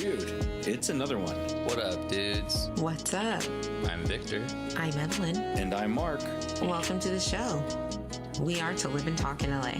Dude, it's another one. What up, dudes? What's up? I'm Victor. I'm Evelyn. And I'm Mark. Welcome to the show. We are To Live and Talk in LA.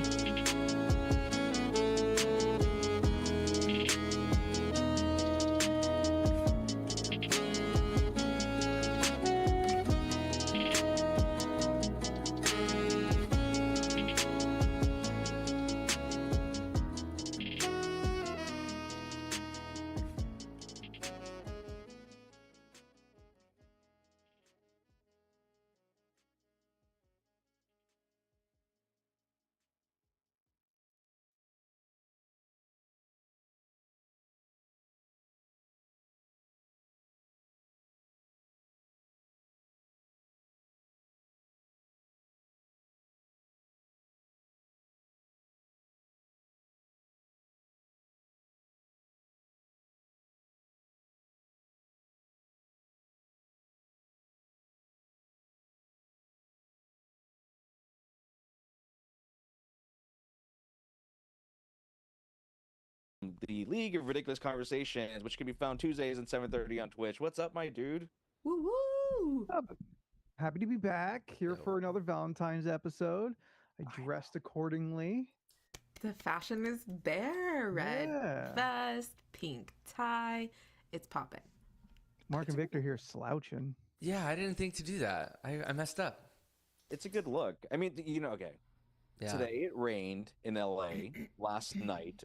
The League of Ridiculous Conversations, which can be found Tuesdays at 7:30 on Twitch. What's up, my dude? Woo woo! Happy to be back here for another Valentine's episode. I dressed accordingly. The fashion is there. Red vest, pink tie. It's popping. Mark and Victor here slouching. Yeah, I didn't think to do that. I messed up. It's a good look. I mean, okay. Yeah. Today it rained in LA last night.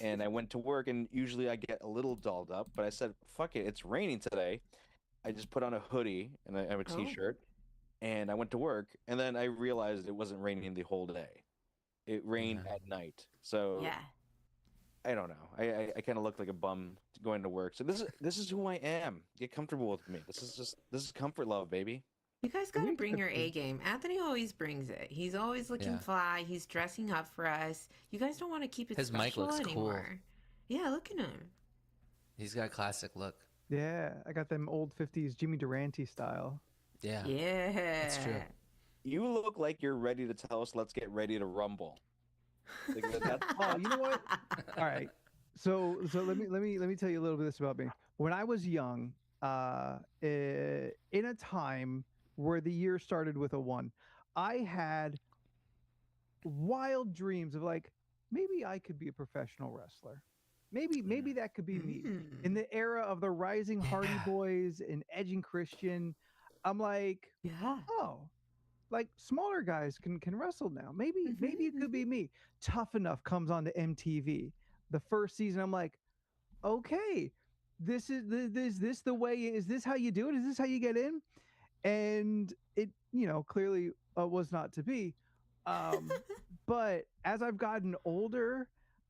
And I went to work, and usually I get a little dolled up, but I said, fuck it, it's raining today. I just put on a hoodie and I have a t-shirt, and I went to work, and then I realized it wasn't raining the whole day. It rained at night. So Yeah. I don't know. I kind of look like a bum going to work. So this is who I am. Get comfortable with me. This is comfort love, baby. You guys gotta bring your A game. Anthony always brings it. He's always looking fly. He's dressing up for us. You guys don't want to keep it His mic special looks anymore. cool. Yeah, look at him. He's got a classic look. Yeah, I got them old 50s Jimmy Durante style. Yeah. Yeah. That's true. You look like you're ready to tell us, let's get ready to rumble. Like, Oh, you know what? All right. So let me tell you a little bit of this about me. When I was young, in a time where the year started with a 1, I had wild dreams of like, maybe I could be a professional wrestler. Maybe that could be me. In the era of the rising Hardy Boys and Edge and Christian, I'm like, oh, like smaller guys can wrestle now. Maybe it could be me. Tough Enough comes on to MTV. The first season, I'm like, okay, this is this the way? Is this how you do it? Is this how you get in? And it, clearly was not to be. But as I've gotten older,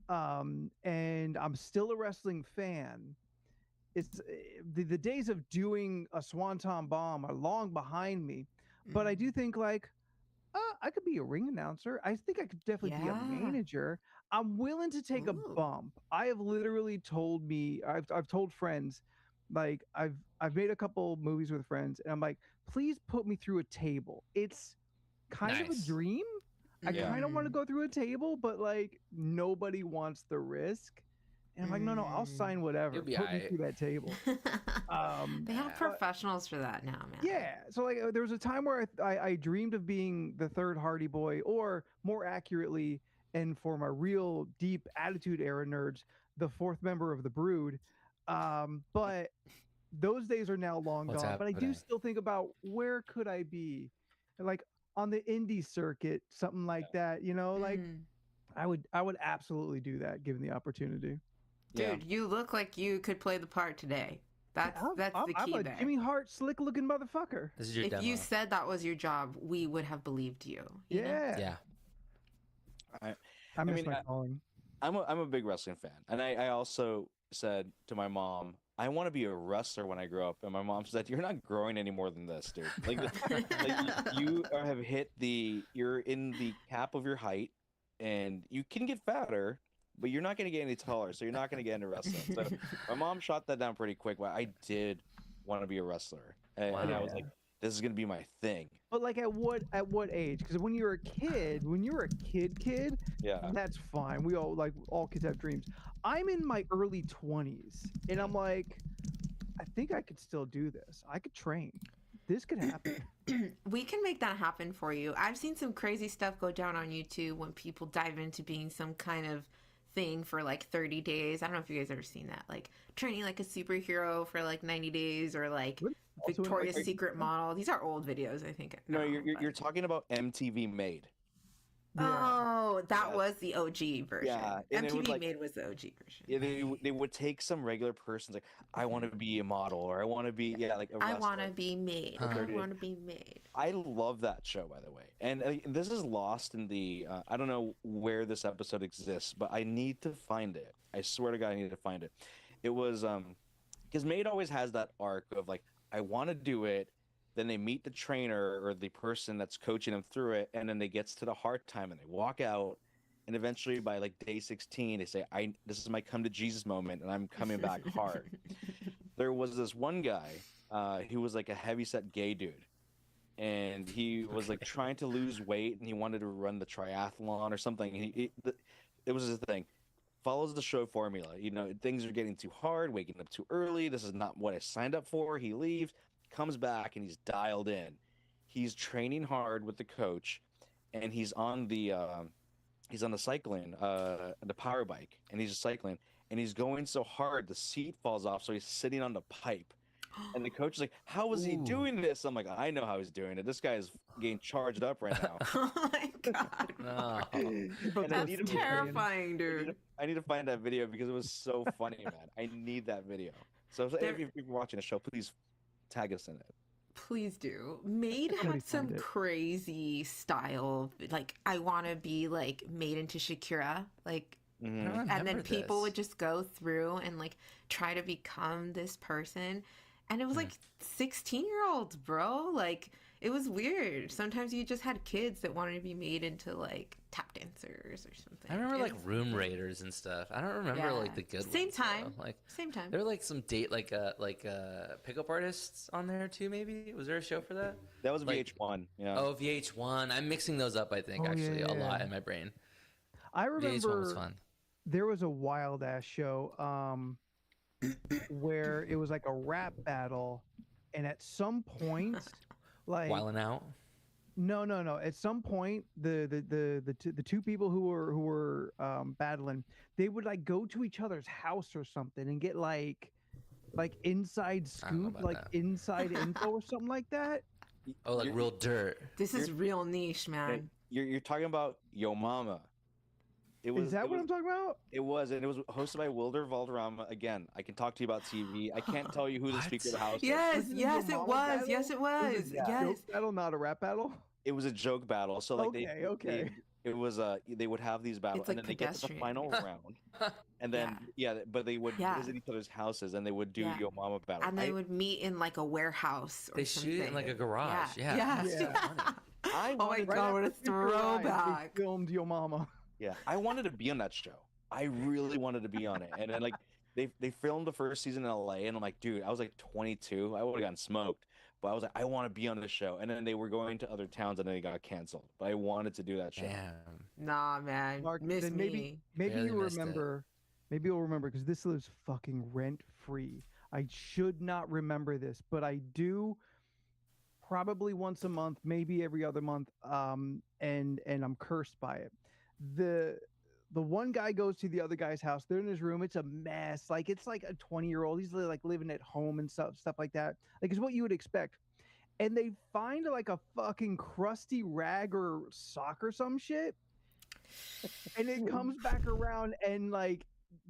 and I'm still a wrestling fan, it's the days of doing a Swanton Bomb are long behind me. But I do think like, I could be a ring announcer. I think I could definitely be a manager. I'm willing to take a bump. I have literally I've told friends, like I've made a couple movies with friends, and I'm like, please put me through a table. It's kind of a dream. I kind of want to go through a table, but like nobody wants the risk. And I'm like, no, I'll sign whatever. Put me through that table. They have professionals for that now, man. Yeah. So like there was a time where I dreamed of being the third Hardy Boy, or more accurately, and for my real deep Attitude Era nerds, the fourth member of the Brood. But those days are now long gone. But I do still think about, where could I be? Like on the indie circuit, something like that, like I would absolutely do that given the opportunity. Dude, you look like you could play the part today. That's the key. I'm a Jimmy Hart slick looking motherfucker. This is your if demo. you said that was your job, we would have believed you. You know? Yeah. I miss my calling. I'm a big wrestling fan, and I also said to my mom, I want to be a wrestler when I grow up. And my mom said, you're not growing any more than this, dude. Like you have hit you're in the cap of your height, and you can get fatter, but you're not going to get any taller, so you're not going to get into wrestling. So my mom shot that down pretty quick, but I did want to be a wrestler. And I was like, this is gonna be my thing. But like at what age? Because when you're a kid, kid, Yeah. that's fine. We all kids have dreams. I'm in my early 20s, and I'm like, I think I could still do this. I could train. This could happen. We can make that happen for you. I've seen some crazy stuff go down on YouTube when people dive into being some kind of thing for like 30 days. I don't know if you guys ever seen that. Like training like a superhero for like 90 days or like What? Also in, Victoria's like, Secret model. These are old videos, I think. No, now, you're but- talking about MTV Made. Yeah. Oh, that Yeah. was the OG version. Yeah, and it MTV would, like- Made was the OG version. Yeah, they would take some regular persons like, I want to be a model, or I want to be like a I wrestler. want to be made. I Uh-huh. want to be made. I love that show, by the way. And this is lost in the I don't know where this episode exists, but I need to find it. I swear to God, I need to find it. It was because Maid always has that arc of like, I want to do it, then they meet the trainer or the person that's coaching them through it, and then they gets to the hard time and they walk out, and eventually by like day 16 they say, this is my come to Jesus moment, and I'm coming back hard. There was this one guy who was like a heavyset gay dude, and he was like trying to lose weight, and he wanted to run the triathlon or something. And it was his thing. Follows the show formula. You know, things are getting too hard, waking up too early. This is not what I signed up for. He leaves, comes back, and he's dialed in. He's training hard with the coach, and he's on the cycling, the power bike, and he's just cycling, and he's going so hard the seat falls off, so he's sitting on the pipe. And the coach is like, how is he Ooh. doing this? I'm like, I know how he's doing it. This guy is getting charged up right now. Oh my god. No. And I That's need to- terrifying, dude. I need to find that video because it was so funny, man. I need that video. So if you're watching the show, please tag us in it. Please do. Maid Somebody had some find it. crazy style. Like, I want to be like made into Shakira. Like, Mhm. I don't and then remember people this. would just go through and like try to become this person. And it was like 16-year-olds, bro. Like, it was weird. Sometimes you just had kids that wanted to be made into like tap dancers or something. I remember It like was Room weird. Raiders and stuff. I don't remember Yeah. like the good Same ones. though. time. Like Same time. there were like some pickup artists on there too. Maybe was there a show for that? That was Like- VH1. Yeah. Oh, VH1. I'm mixing those up. I think Oh, actually a lot yeah. in my brain. I VH1 was remember fun. there was a wild ass show where it was like a rap battle, and at some point, like Wildin' Out. no. At some point, the two people who were battling, they would like go to each other's house or something and get like inside I don't know scoop, about like that. inside info or something like that. Oh, like You're- real dirt. This is real niche, Hey, man. you're talking about Yo Mama. It was. Is that it what was, I'm talking about? It was, and it was hosted by Wilder Valderrama. Again, I can talk to you about TV. I can't tell you who the What? Speaker of the House is. Yes, Was it a yes, Yo it Mama was. battle? Yes, it was. Was it a Yes. joke battle, not a rap battle? It was a joke battle. So like Okay. it was they would have these battles, It's and like then they get to the pedestrian. final round, and then but they would Yeah. visit each other's houses, and they would do Yeah. Yo Mama battle. And they would meet in like a warehouse. Or They shoot it in like a garage. Yeah. Yeah. That's so Yeah. funny. I Oh my wanted, God, what a after Super Rise, they throwback. filmed Yo Mama. yeah, I wanted to be on that show. I really wanted to be on it, and then like they filmed the first season in LA, and I'm like, dude, I was like 22, I would have gotten smoked, but I was like, I want to be on this show, and then they were going to other towns, and then they got canceled, but I wanted to do that show. Damn. Nah, man. Mark, Miss then me. maybe Barely you missed it. remember. Maybe you'll remember because this lives fucking rent free. I should not remember this, but I do. Probably once a month, maybe every other month. And I'm cursed by it. The one guy goes to the other guy's house. They're in his room. It's a mess. Like it's like a 20-year-old. He's like living at home and stuff like that. Like it's what you would expect. And they find like a fucking crusty rag or sock or some shit. And it comes back around, and like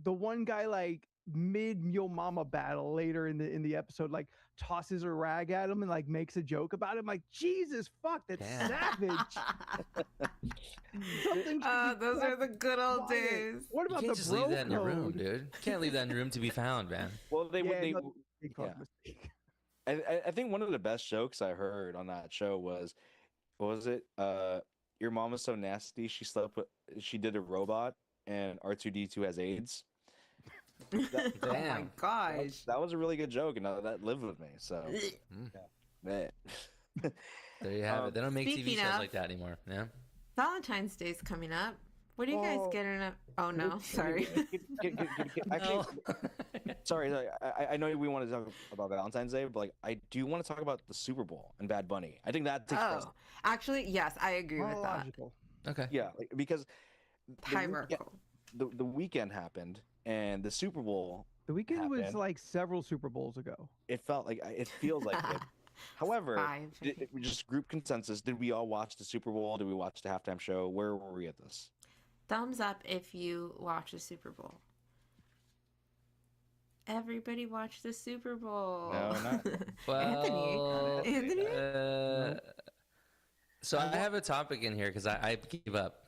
the one guy like mid Yo Mama battle later in the episode like tosses a rag at him and like makes a joke about him. Like Jesus fuck, that's Damn. savage. Something should be Those are kept the good old quiet. days. What You about can't the just bro leave that in your room, code? dude. You can't leave that in your room to be found, man. Well, they would. Yeah, They, no, big fuck yeah. mistake. I think one of the best jokes I heard on that show was, what was it? Your mom is so nasty. She did a robot, and R2D2 has AIDS. Oh my Damn. gosh. That was a really good joke, and that lived with me. So, Mm. man. There you have it. They don't make TV Speaking shows of- like that anymore. Yeah. Valentine's Day's coming up. What are you guys Oh. getting up? Oh no, sorry. Actually, No. sorry. I know we want to talk about Valentine's Day, but like I do want to talk about the Super Bowl and Bad Bunny. I think that takes precedence. Oh, actually, yes, I agree with that. Chronological. Okay. Yeah, like, because Hierarchical. the weekend happened and the Super Bowl. The weekend was happened. like several Super Bowls ago. It felt like it feels like it. However, 5, I think. just group consensus. Did we all watch the Super Bowl? Did we watch the halftime show? Where were we at this? Thumbs up if you watch the Super Bowl. Everybody watch the Super Bowl. No, not- Well, Anthony? So I have a topic in here because I gave up.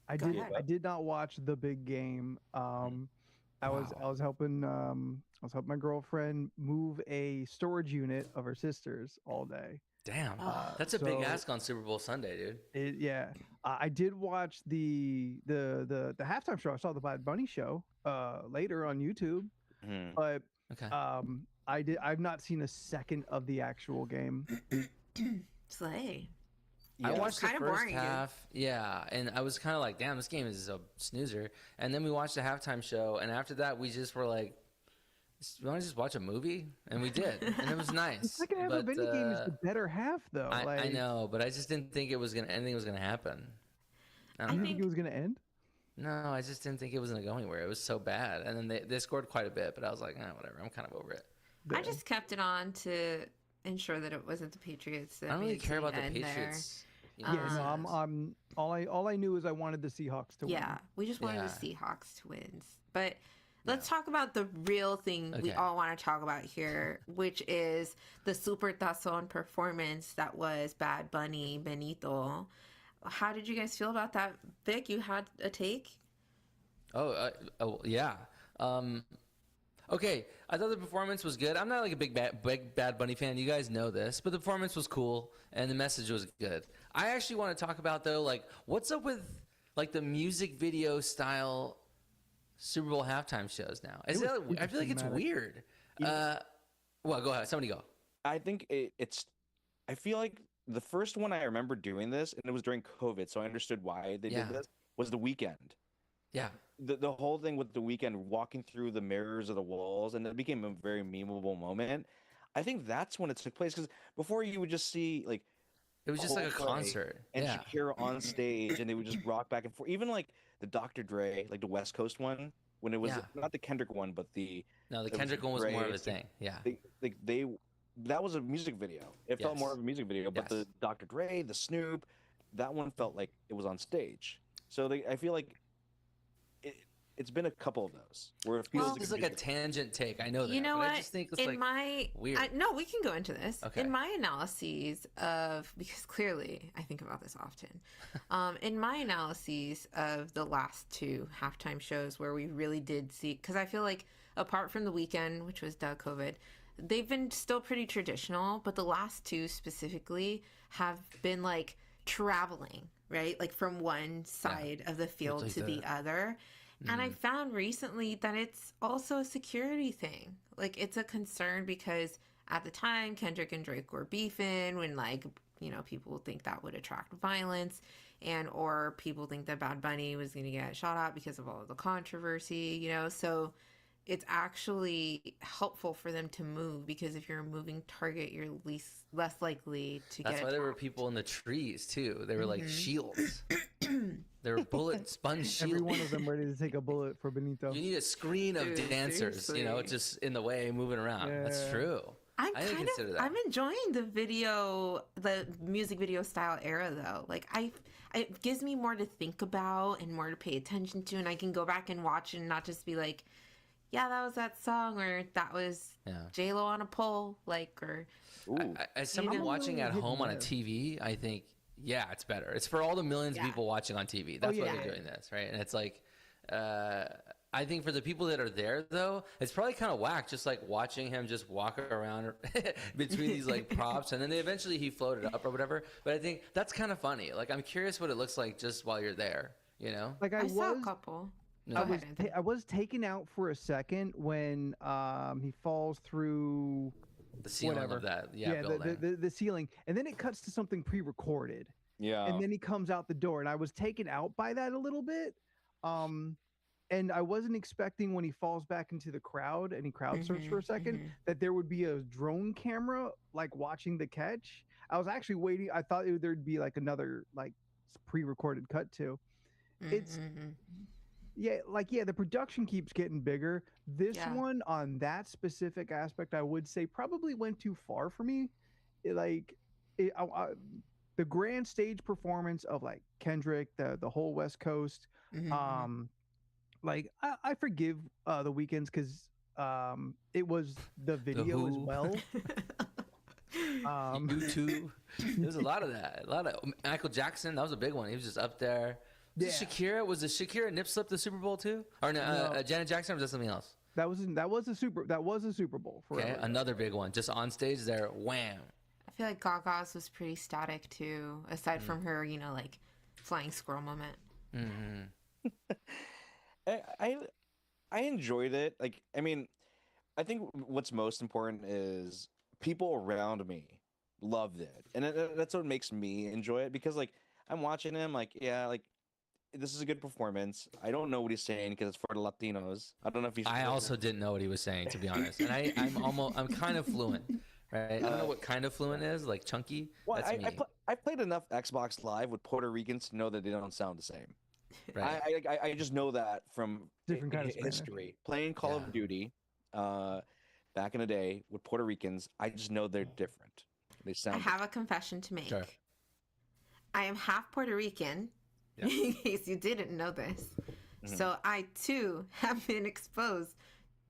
I Go did. ahead. I did not watch the big game. I was helping my girlfriend move a storage unit of her sister's all day. Damn, Oh. that's a big So- ask on Super Bowl Sunday, dude. I did watch the halftime show. I saw the Bad Bunny show later on YouTube, Hmm. but Okay. I've not seen a second of the actual game. Slay. I Yeah. watched the Kinda first boring, dude. half, yeah, and I was kind of like, "Damn, this game is a snoozer." And then we watched the halftime show, and after that, we just were like, "You want to just watch a movie?" And we did, and it was The nice. second half of But, any game is the better half, though. I know, but I just didn't think anything was gonna happen. I I don't You know. think it was gonna end? No, I just didn't think it was gonna go anywhere. It was so bad, and then they scored quite a bit, but I was like, whatever. I'm kind of over it. I Yeah. just kept it on to ensure that it wasn't the Patriots. That I don't really made it care to about the end there. Patriots. you Yeah, no, Um, I'm all I knew is I wanted the Seahawks to Yeah, we just wanted Yeah. the Seahawks to win. But let's talk about the real thing we Okay. all want to talk about here, which is the Super Tazón performance that was Bad Bunny Benito. How did you guys feel about that? Vic, you had a take? Oh, yeah. Okay, I thought the performance was good. I'm not like a big Bad Bunny fan. You guys know this, but the performance was cool and the message was good. I actually want to talk about though, like, what's up with like the music video style Super Bowl halftime shows now? It was I feel like it's dramatic. weird. Well, go ahead. Somebody go. I think it's. I feel like the first one I remember doing this, and it was during COVID, so I understood why they Yeah. did this. Was the weekend. Yeah. The whole thing with the weekend walking through the mirrors of the walls, and it became a very memeable moment. I think that's when it took place because before you would just see like It was just like a Coldplay concert. and Yeah. Shakira on stage, and they would just rock back and forth. Even like the Dr. Dre, like the West Coast one, when it was Yeah. not the Kendrick one, but the No, the It was Kendrick one was more of a great. thing. Yeah. they that was a music video. It felt more Yes. of a music video, but Yes. the Dr. Dre, the Snoop, that one felt like it was on stage. So I feel like it's been a couple of those where it feels Well, This is like a music tangent take. I know that. You know but what? I just think it's In like my weird. no, we can go into this. Okay. In my analyses of because clearly I think about this often. In my analyses of the last two halftime shows where we really did see, because I feel like apart from the weekend, which was duh COVID, they've been still pretty traditional, but the last two specifically have been like traveling, right? Like from one side of the field like to the the- other. And I found recently that it's also a security thing. Like it's a concern because at the time Kendrick and Drake were beefing when like, you know, people think that would attract violence and or people think that Bad Bunny was going to get shot at because of all of the controversy, you know. So it's actually helpful for them to move because if you're a moving target, you're less likely to That's get why there were attacked. people in the trees too. They were like shields. They were bullet sponge Every shields. one of them ready to take a bullet for Benito. You need a screen of Dude, dancers, you know, seriously. just in the way, moving around. That's Yeah. true. I didn't consider that. I'm enjoying the music video style era though. Like it gives me more to think about and more to pay attention to, and I can go back and watch and not just be like, yeah, that was that song or that was Yeah. J Lo on a pole, like or Ooh. As someone know, watching at hidden home on a there. TV, I think, yeah, it's better. It's for all the millions of Yeah. people watching on TV. That's why yeah. they're doing this, right? And it's like, I think for the people that are there, though, it's probably kind of whack, just like watching him just walk around between these like props, and then eventually he floated up or whatever. But I think that's kind of funny. Like, I'm curious what it looks like just while you're there, you know? Like I saw a couple. No. Go I was ahead, Anthony. I was taken out for a second when he falls through The ceiling whatever. of that, Yeah, building. the ceiling, and then it cuts to something pre-recorded, Yeah. and then he comes out the door, and I was taken out by that a little bit. Um, and I wasn't expecting when he falls back into the crowd and he crowd surfs for a second that there would be a drone camera like watching the catch. I was actually waiting. I thought there'd be like another like pre-recorded cut too. It's yeah, the production keeps getting bigger. This Yeah. one on that specific aspect, I would say probably went too far for me. It, like it, the grand stage performance of like Kendrick, the whole West Coast, um like I forgive the weekends because it was the The video as Who, well. Um, YouTube. There's a lot of that. A lot of Michael Jackson. That was a big one. He was just up there. Yeah. Shakira, was it Shakira nip slip the Super Bowl too, or no, No. Janet Jackson, or was that something else? that was a Super Bowl for Okay, another big one, just on stage there. Wham. I feel like Gaga's was pretty static too, aside from her, you know, like flying squirrel moment. I enjoyed it. Like, I mean, I think what's most important is people around me loved it, and that's what makes me enjoy it because, like, I'm watching him, like, yeah, like, this is a good performance. I don't know what he's saying because it's for the Latinos. I don't know if he's. I also didn't know what he was saying, to be honest, and I'm kind of fluent, right? I don't know what kind of fluent is, like chunky. Well, That's me. I played enough Xbox Live with Puerto Ricans to know that they don't sound the same. Right. I just know that from Different kind of Spanish. history. Playing Call of Duty, back in the day with Puerto Ricans, I just know they're different. They I sound. have a confession to make. Sure. I am half Puerto Rican, Yeah. in case you didn't know this. So I too have been exposed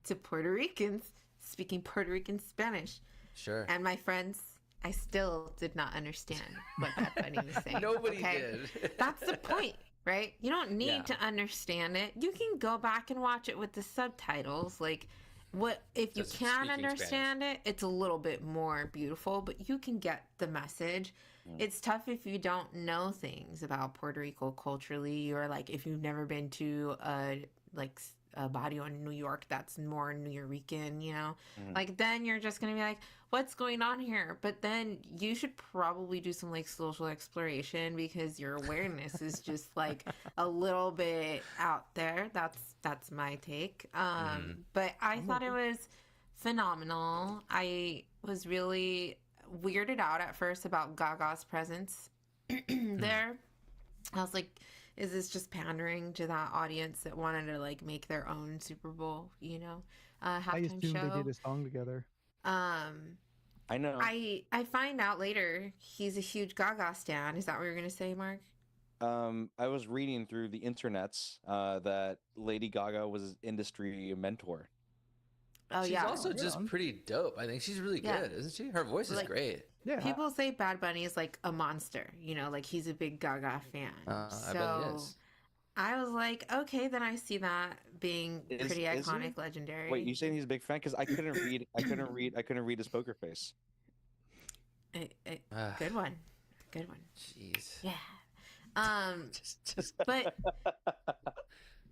to Puerto Ricans speaking Puerto Rican Spanish. Sure. And my friends, I still did not understand what Bad Bunny was saying. Nobody okay? did. That's the point, right? You don't need Yeah. to understand it. You can go back and watch it with the subtitles. Like, what if you Just can speaking understand it? It's a little bit more beautiful, but you can get the message. It's tough if you don't know things about Puerto Rico culturally, or like if you've never been to a barrio in New York that's more Nuyorican, you know? Like, then you're just gonna be like, what's going on here? But then you should probably do some like social exploration because your awareness is just like a little bit out there. That's my take. But I thought it was phenomenal. I was really weirded out at first about Gaga's presence there. I was like, is this just pandering to that audience that wanted to like make their own Super Bowl, you know, I halftime assumed show? they did a song together. I know. I find out later he's a huge Gaga stan. Is that what you're gonna say, Mark? I was reading through the internets that Lady Gaga was his industry mentor. Oh She's yeah. also just pretty dope. I think she's really Yeah. good, isn't she? Her voice is Like- great. Yeah, People say Bad Bunny is like a monster, you know, like he's a big Gaga fan. I bet he is. I was like, okay, then I see that being pretty Is he? iconic, legendary. Wait, you saying he's a big fan? Because I couldn't read. I couldn't read his poker face. Good one. Good one. Jeez. Yeah. Just But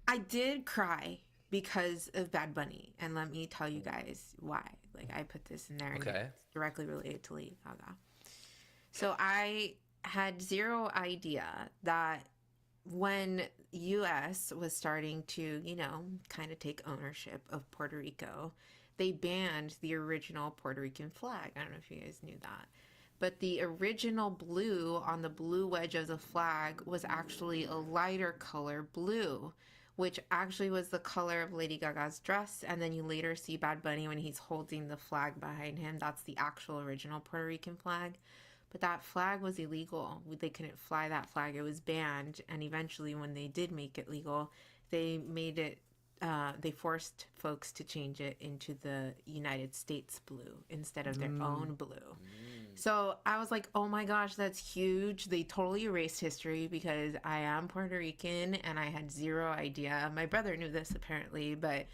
I did cry because of Bad Bunny, and let me tell you guys why. Like, I put this in there, and Okay. it's directly related to Lady Gaga. So I had zero idea that when U.S. was starting to, you know, kind of take ownership of Puerto Rico, they banned the original Puerto Rican flag. I don't know if you guys knew that. But the original blue on the blue wedge of the flag was actually a lighter color blue, which actually was the color of Lady Gaga's dress. And then you later see Bad Bunny when he's holding the flag behind him. That's the actual original Puerto Rican flag. But that flag was illegal. They couldn't fly that flag. It was banned. And eventually, when they did make it legal, they made it, they forced folks to change it into the United States blue instead of their own blue. So I was like, oh my gosh, that's huge. They totally erased history because I am Puerto Rican and I had zero idea. My brother knew this apparently, but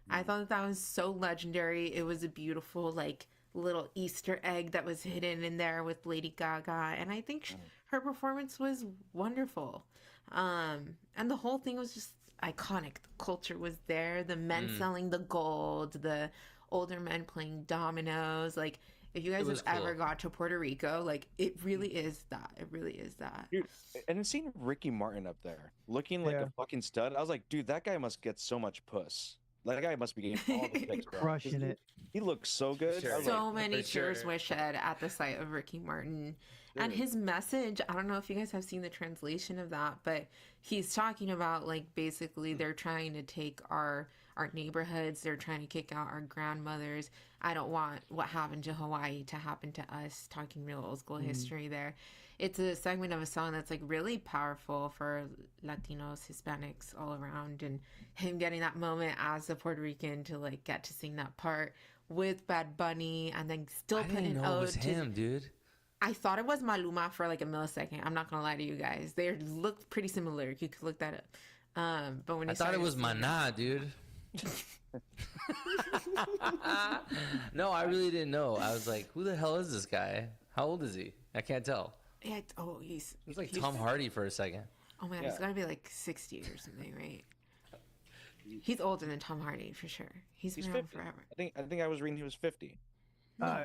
I thought that was so legendary. It was a beautiful, like, little Easter egg that was hidden in there with Lady Gaga. And I think her performance was wonderful. And the whole thing was just iconic. The culture was there. The men selling the gold, the older men playing dominoes. Like, If you guys have was ever cool. got to Puerto Rico, like it really is that. It really is that. Dude, and then seeing Ricky Martin up there looking like Yeah. a fucking stud, I was like, dude, that guy must get so much puss. That guy must be getting all the pics, bro. 'Cause Crushing it. He looks so good. Sure. I was like, So many For tears sure. were shed at the sight of Ricky Martin. And dude, his message, I don't know if you guys have seen the translation of that, but he's talking about like basically they're trying to take our neighborhoods, they're trying to kick out our grandmothers. I don't want what happened to Hawaii to happen to us, talking real old school history there. It's a segment of a song that's like really powerful for Latinos, Hispanics all around, and him getting that moment as a Puerto Rican to like get to sing that part with Bad Bunny and then still I put didn't an know it ode was to him, dude. I thought it was Maluma for like a millisecond. I'm not gonna lie to you guys. They look pretty similar. You could look that up. But when I he thought it started was singing- Mana, dude. No, I really didn't know. I was like, who the hell is this guy? How old is he? I can't tell. Yeah, oh, he's It was like he's- Tom Hardy for a second. Oh my god, Yeah. he's gotta be like 60 or something, right? He's older than Tom Hardy for sure. He's he's been around 50. forever. I think I was reading he was 50. No Uh,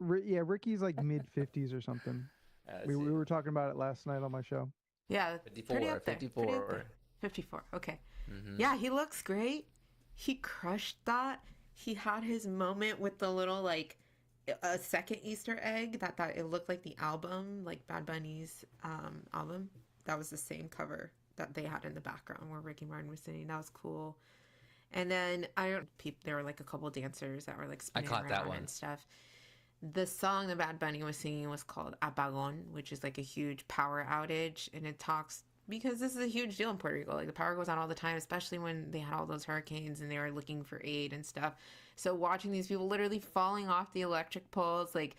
way. Yeah, Ricky's like mid 50s or something. We were talking about it last night on my show. Yeah, 54, pretty up there. 54. Pretty up there. 54. Okay. Mhm. Yeah, he looks great. He crushed that. He had his moment with the little like a second Easter egg that it looked like the album, like Bad Bunny's album. That was the same cover that they had in the background where Ricky Martin was sitting. That was cool. And then there were like a couple dancers that were like spinning caught that around one. and stuff. The song that Bad Bunny was singing was called Apagón, which is like a huge power outage, and it talks because this is a huge deal in Puerto Rico. Like the power goes out all the time, especially when they had all those hurricanes and they were looking for aid and stuff. So watching these people literally falling off the electric poles, like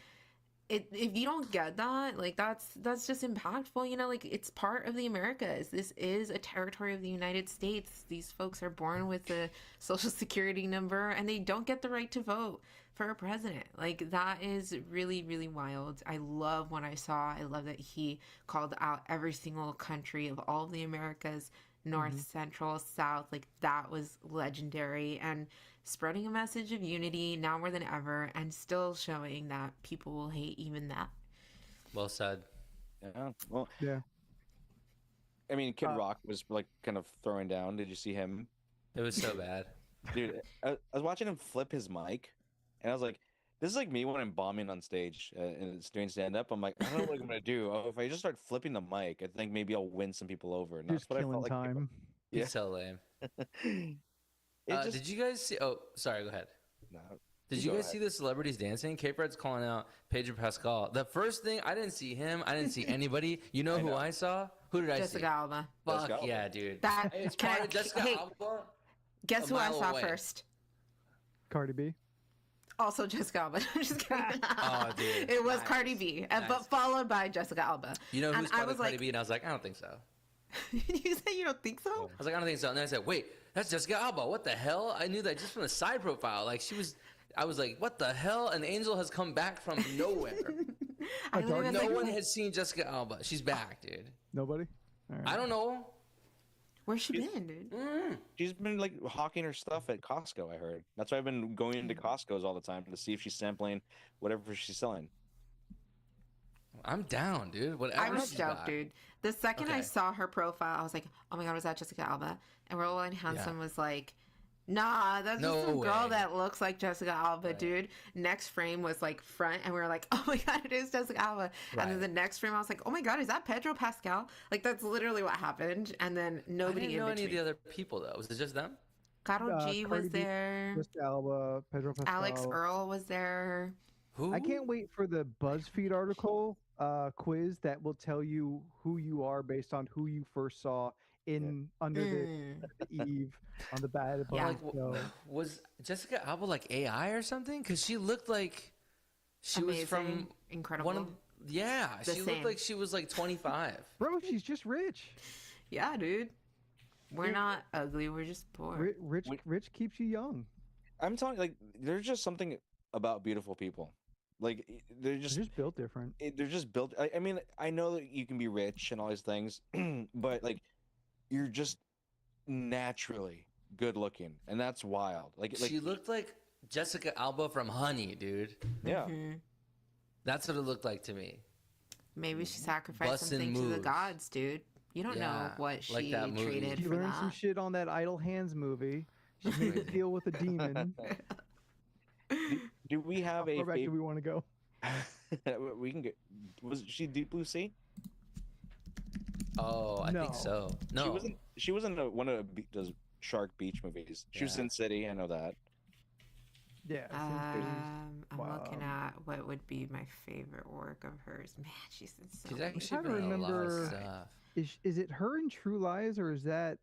if you don't get that, like that's just impactful, you know, like it's part of the Americas. This is a territory of the United States. These folks are born with a social security number and they don't get the right to vote for a president. Like that is really, really wild. I love that he called out every single country of all of the Americas, North, Central, South. Like that was legendary and spreading a message of unity now more than ever and still showing that people will hate even that. Well said. Yeah. Well, Yeah. I mean, Kid Uh, Rock was like kind of throwing down. Did you see him? It was so bad. Dude, I was watching him flip his mic, and I was like, this is like me when I'm bombing on stage and it's doing stand-up. I'm like, I don't know what I'm gonna do. Oh, if I just start flipping the mic, I think maybe I'll win some people over. And that's Just what I killing felt like. time. Yeah. He's so lame. It just, Did you guys see? Oh, sorry. Go ahead. no, Did you guys see the celebrities dancing? K Fred's calling out Pedro Pascal. The first thing, I didn't see him. I didn't see anybody. You know I who know. I saw? Who did I Jessica see? Alba. Fuck Jessica Alba. yeah, dude. That Hey, it's can part I- of Jessica hey, Alba. guess a who I mile saw away. first? Cardi B. Also Jessica Alba. I'm just kidding. Oh, dude. It was Nice. Cardi B, Nice. but followed by Jessica Alba. You know And who's I part was of Cardi like, B? And I was like, I don't think so. you say you don't think so? I was like, I don't think so. And then I said, wait, that's Jessica Alba. What the hell? I knew that just from the side profile. Like I was like, what the hell? An angel has come back from nowhere. I literally was No like, one has seen Jessica Alba. She's back, dude. Nobody? All right. I don't know. where's she been, dude? She's been like hawking her stuff at Costco. I heard. That's why I've been going into Costco's all the time to see if she's sampling whatever she's selling. I'm down, dude. Whatever. I was she's stoked, got. dude. The second I Okay. saw her profile, I was like, oh my god, was that Jessica Alba? And Roland Hansen was like, nah, that's No just some girl way. that looks like Jessica Alba, Right. dude. Next frame was like front, and we were like, oh my god, it is Jessica Alba. And then Right. the next frame, I was like, oh my god, is that Pedro Pascal? Like, that's literally what happened. And then I nobody didn't in know any of between. the other people though. Was it just them? Karol G Cardi was B, there. Jessica Alba, Pedro Pascal. Alex Earl was there. Who? I can't wait for the BuzzFeed article quiz that will tell you who you are based on who you first saw in Under Mm. the Eve on the Bad Yeah. Bunny Like, show. was Jessica Alba like AI or something? Because she looked like she was from Amazing. Incredible. one of. Yeah, The she same. looked like she was like 25. Bro, she's just rich. Yeah, dude. We're not ugly. We're just poor. Rich keeps you young. I'm telling you, like, there's just something about beautiful people. Like, they're They're just just built different. they're just built. I mean, I know that you can be rich and all these things, but like, you're just naturally good looking, and that's wild. Like She looked like Jessica Alba from Honey, dude. Yeah. Mhm. That's what it looked like to me. Maybe she sacrificed Bussin' something to the moves. gods, dude. You don't know Yeah, what like she that movie. traded She for learned some that. shit on that Idle Hands movie. She That's made a crazy. deal with a demon. Do we How have a far back do favorite? we want to go? We can get. Was she Deep Blue Sea? Oh, I think No. so. She No. wasn't. She wasn't one of those Shark Beach movies. She was Yeah. Sin City. I know that. Yeah. Sin City's I'm looking wild. at what would be my favorite work of hers. Man, she's in so She's many. actually trying to been in a lot of remember- stuff. Is it her in True Lies or is that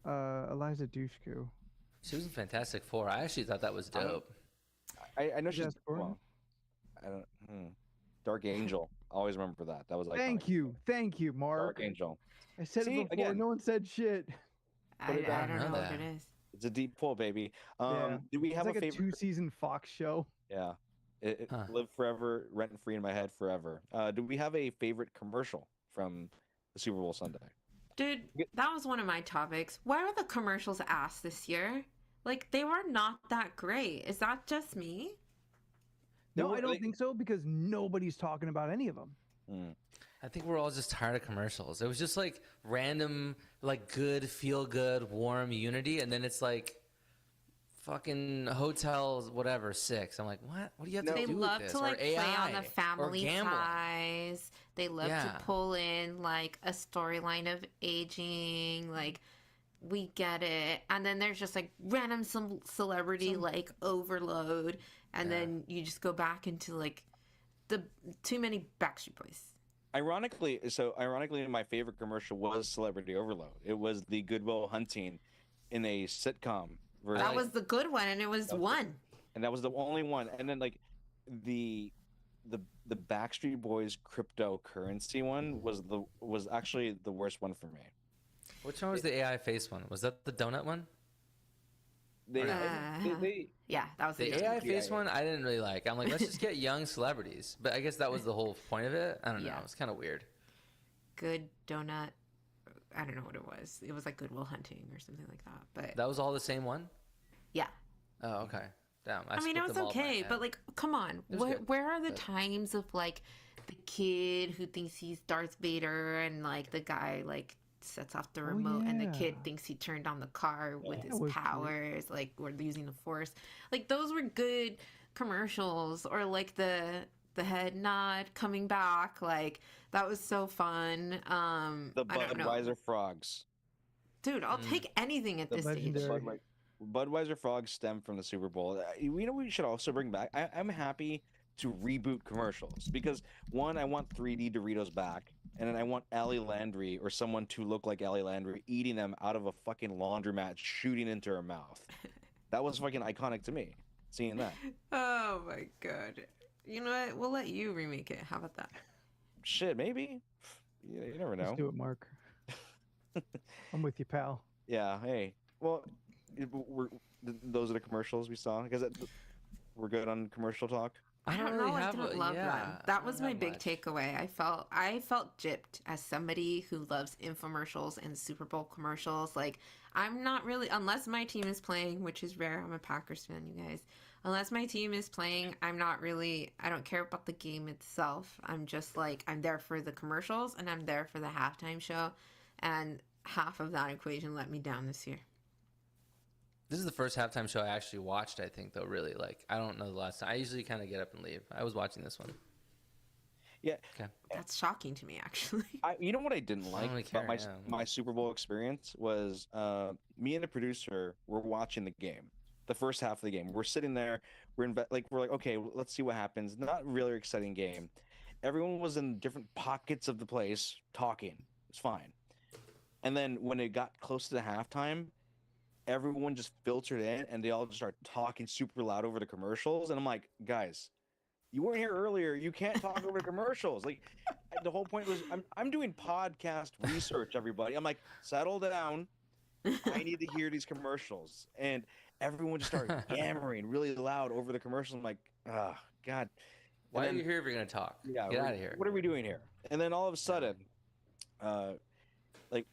Eliza Dushku? She was in Fantastic Four. I actually thought that was I don't- dope. I know she's. Jessica Gordon? Well, I don't. Dark Angel. I always remember that. That was like. Thank you, Mark. Dark Angel. I said See, it before. again. No one said shit. I it down. don't know what that. it is. It's a deep pull, baby. Yeah. Do we It's have like a a favorite? 2-season Fox show. Yeah. It Huh. live forever, rent free in my head forever. Do we have a favorite commercial from the Super Bowl Sunday? Dude, that was one of my topics. Why were the commercials ass this year? Like, they were not that great. Is that just me? They No, were- I don't they- think so because nobody's talking about any of them. I think we're all just tired of commercials. It was just like random, like good, feel good, warm unity, and then it's like fucking hotels, whatever, 6. I'm like, what? What do you have No. to They do love with this? to like or play AI, on the or family gambling. ties. They love Yeah. to pull in like a storyline of aging. Like, we get it. And then there's just like random some celebrity like overload, and Yeah. then you just go back into like the too many Backstreet Boys. Ironically, my favorite commercial was Celebrity Overload. It was the Goodwill Hunting in a sitcom version, That was the good one, and it was one. and that was the only one. And then like the the Backstreet Boys cryptocurrency one was actually the worst one for me. Which one was the AI face one? Was that the donut one? They, they Yeah, that was The the AI Yeah, face yeah. one, I didn't really like. I'm like, let's just get young celebrities. But I guess that was the whole point of it. I don't know. Yeah. It's kind of weird. good donut. I don't know what it was. It was like Goodwill Hunting or something like that. But That was all the same one? yeah, Oh, okay. Damn. I mean, it split was them all in my okay. head. But like, come on, It was good, where are the but- times of like the kid who thinks he's Darth Vader and like the guy like sets off the remote and the kid yeah. thinks he turned on the car with Yeah. his That was cute. powers, like we're using the Force. Like those were good commercials, or like the head nod coming back, like that was so fun. the I don't know. Budweiser frogs. Dude, I'll take anything at The this stage. legendary- Budweiser frogs stem from the Super Bowl. You know, we should also bring back. I'm happy to reboot commercials because one, I want 3D Doritos back, and then I want Allie Landry or someone to look like Allie Landry eating them out of a fucking laundromat, shooting into her mouth. That was fucking iconic to me. Seeing that. Oh my god. You know what? We'll let you remake it. How about that? Shit, maybe. You never know. Let's do it, Mark. I'm with you, pal. Yeah. Hey. Well, those are the commercials we saw. Because we're good on commercial talk. I don't really know. I have didn't a- love yeah, that. I That don't was my have big much. takeaway. I felt gypped as somebody who loves infomercials and Super Bowl commercials. Like, I'm not really, unless my team is playing, which is rare. I'm a Packers fan, you guys. Unless my team is playing, I don't care about the game itself. I'm just like, I'm there for the commercials and I'm there for the halftime show. And half of that equation let me down this year. This is the first halftime show I actually watched, I think, though, really. Like, I don't know the last time. I usually kind of get up and leave. I was watching this one. Yeah. Okay. That's shocking to me, actually. You know what I didn't like really about care, my yeah. my Super Bowl experience was me and the producer were watching the game, the first half of the game. We're sitting there, we're like, okay, let's see what happens. Not really exciting game. Everyone was in different pockets of the place talking. It's fine. And then when it got close to the halftime, everyone just filtered in and they all just start talking super loud over the commercials. And I'm like, guys, you weren't here earlier. You can't talk over the commercials. Like, the whole point was I'm doing podcast research, everybody. I'm like, settle down. I need to hear these commercials. And everyone just started yammering really loud over the commercials. I'm like, oh, God. Why And are then- you here if you're going to talk? yeah, Get out of here. What are we doing here? And then all of a sudden, like,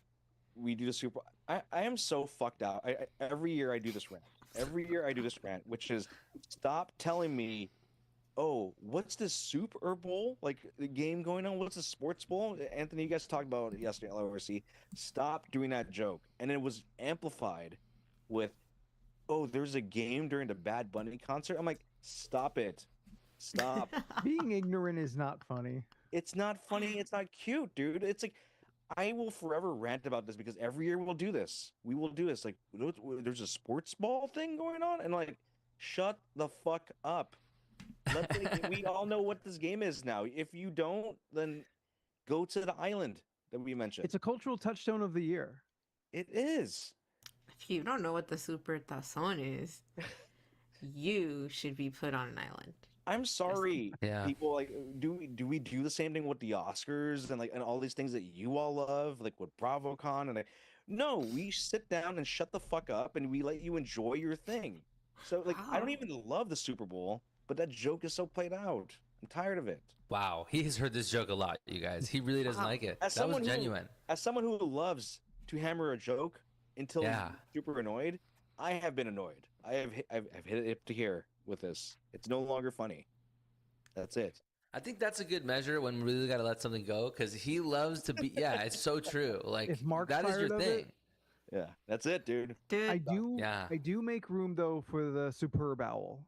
we do the Super. I am so fucked out. Every year I do this rant. Every year I do this rant, which is stop telling me, oh, what's this Super Bowl like the game going on? What's the sports bowl? Anthony, you guys talked about it yesterday at LORC. Stop doing that joke. And it was amplified with, oh, there's a game during the Bad Bunny concert. I'm like, stop it. Stop. Being ignorant is not funny. It's not funny. It's not cute, dude. It's like, I will forever rant about this because every year we'll do this. We will do this. Like, there's a sports ball thing going on, and like, shut the fuck up. We all know what this game is now. If you don't, then go to the island that we mentioned. It's a cultural touchstone of the year. It is. If you don't know what the Super Tazón is, you should be put on an island. I'm sorry, Yeah. people. Like, do we do the same thing with the Oscars and all these things that you all love, like with BravoCon no, we sit down and shut the fuck up and we let you enjoy your thing. So like, I don't Wow. even love the Super Bowl, but that joke is so played out. I'm tired of it. Wow, he has heard this joke a lot, you guys. He really doesn't Wow. like it. As That was someone who- genuine. As someone who loves to hammer a joke until Yeah. he's super annoyed, I have been annoyed. I've hit it to here with this. It's no longer funny. That's it. I think that's a good measure when we really got to let something go because he loves to be. Yeah, it's so true. Like If Mark's that is tired your of thing. it, Yeah, that's it, dude. Dude, Yeah. I do make room though for the superb owl.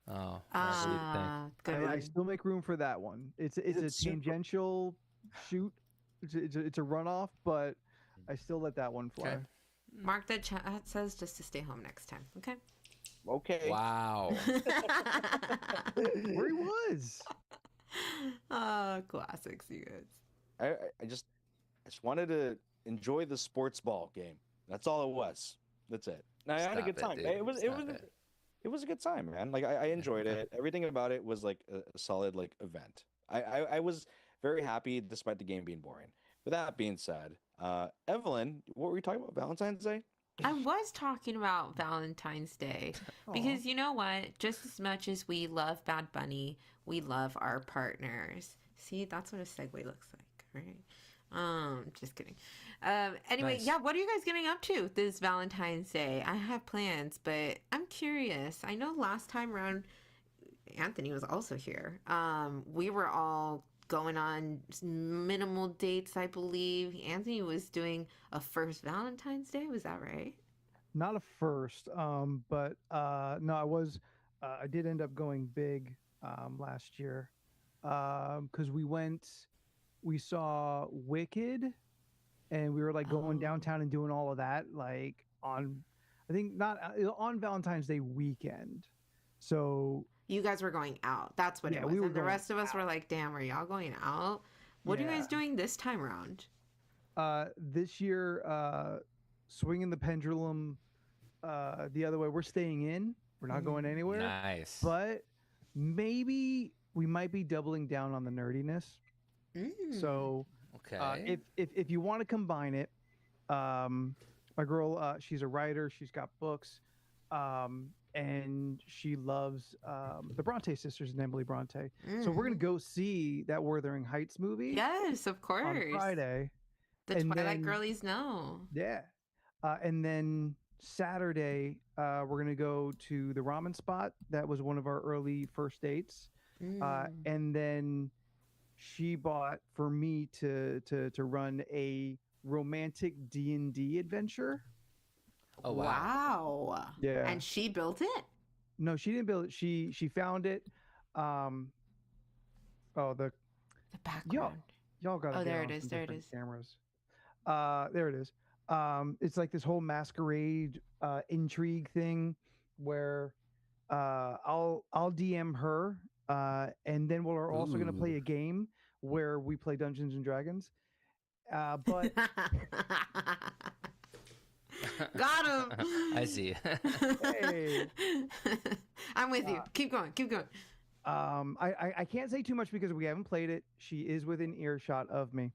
Oh, that's a good thing. good I one. still make room for that one. It's it a super- tangential shoot. It's a runoff, but I still let that one fly. Okay. Mark that chat says just to stay home next time. Okay. Okay. Wow. Where he was. Classics, you guys. I just wanted to enjoy the sports ball game. That's all it was. That's it. And I had a Stop good it, time. dude. It was Stop it. it was a good time, man. Like I enjoyed it. Everything about it was like a solid like event. I was very happy despite the game being boring. With that being said, Evelyn, what were you talking about? Valentine's Day? I was talking about Valentine's Day because you know what? Just as much as we love Bad Bunny, we love our partners. See, that's what a segue looks like, right? Just kidding. Anyway, Nice. yeah, what are you guys getting up to this Valentine's Day? I have plans, but I'm curious. I know last time around, Anthony was also here. We were all going on minimal dates, I believe. Anthony was doing a first Valentine's Day. Was that right? Not a first, but no, I did end up going big last year because we saw Wicked, and we were like going Oh. downtown and doing all of that like on, I think not on Valentine's Day weekend. So You guys were going out. That's what Yeah, it was. we were And the going rest of us were like, damn, are y'all going out? What are you guys Yeah. doing this time around? this year, swinging the pendulum the other way. We're staying in. We're not going anywhere. Nice. But maybe we might be doubling down on the nerdiness. So Okay. if you want to combine it, my girl, she's a writer. She's got books, and she loves the Bronte sisters and Emily Bronte. So we're gonna go see that Wuthering Heights movie Yes, of on course. Friday. The and Twilight then- girlies know. Yeah, and then Saturday we're gonna go to the ramen spot that was one of our early first dates. And then she bought for me to Oh, run a romantic D&D adventure. Oh wow. Wow. Yeah. And she built it? No, she didn't build it. She found it. Oh, The background. y'all got. Oh, there it is, there it is. Cameras. There it is. It's like this whole masquerade intrigue thing where I'll DM her, and then we're also gonna play Ooh. a game where we play Dungeons and Dragons. But Got him. I see. Hey. I'm with you. Keep going. Keep going. I can't say too much because we haven't played it. She is within earshot of me.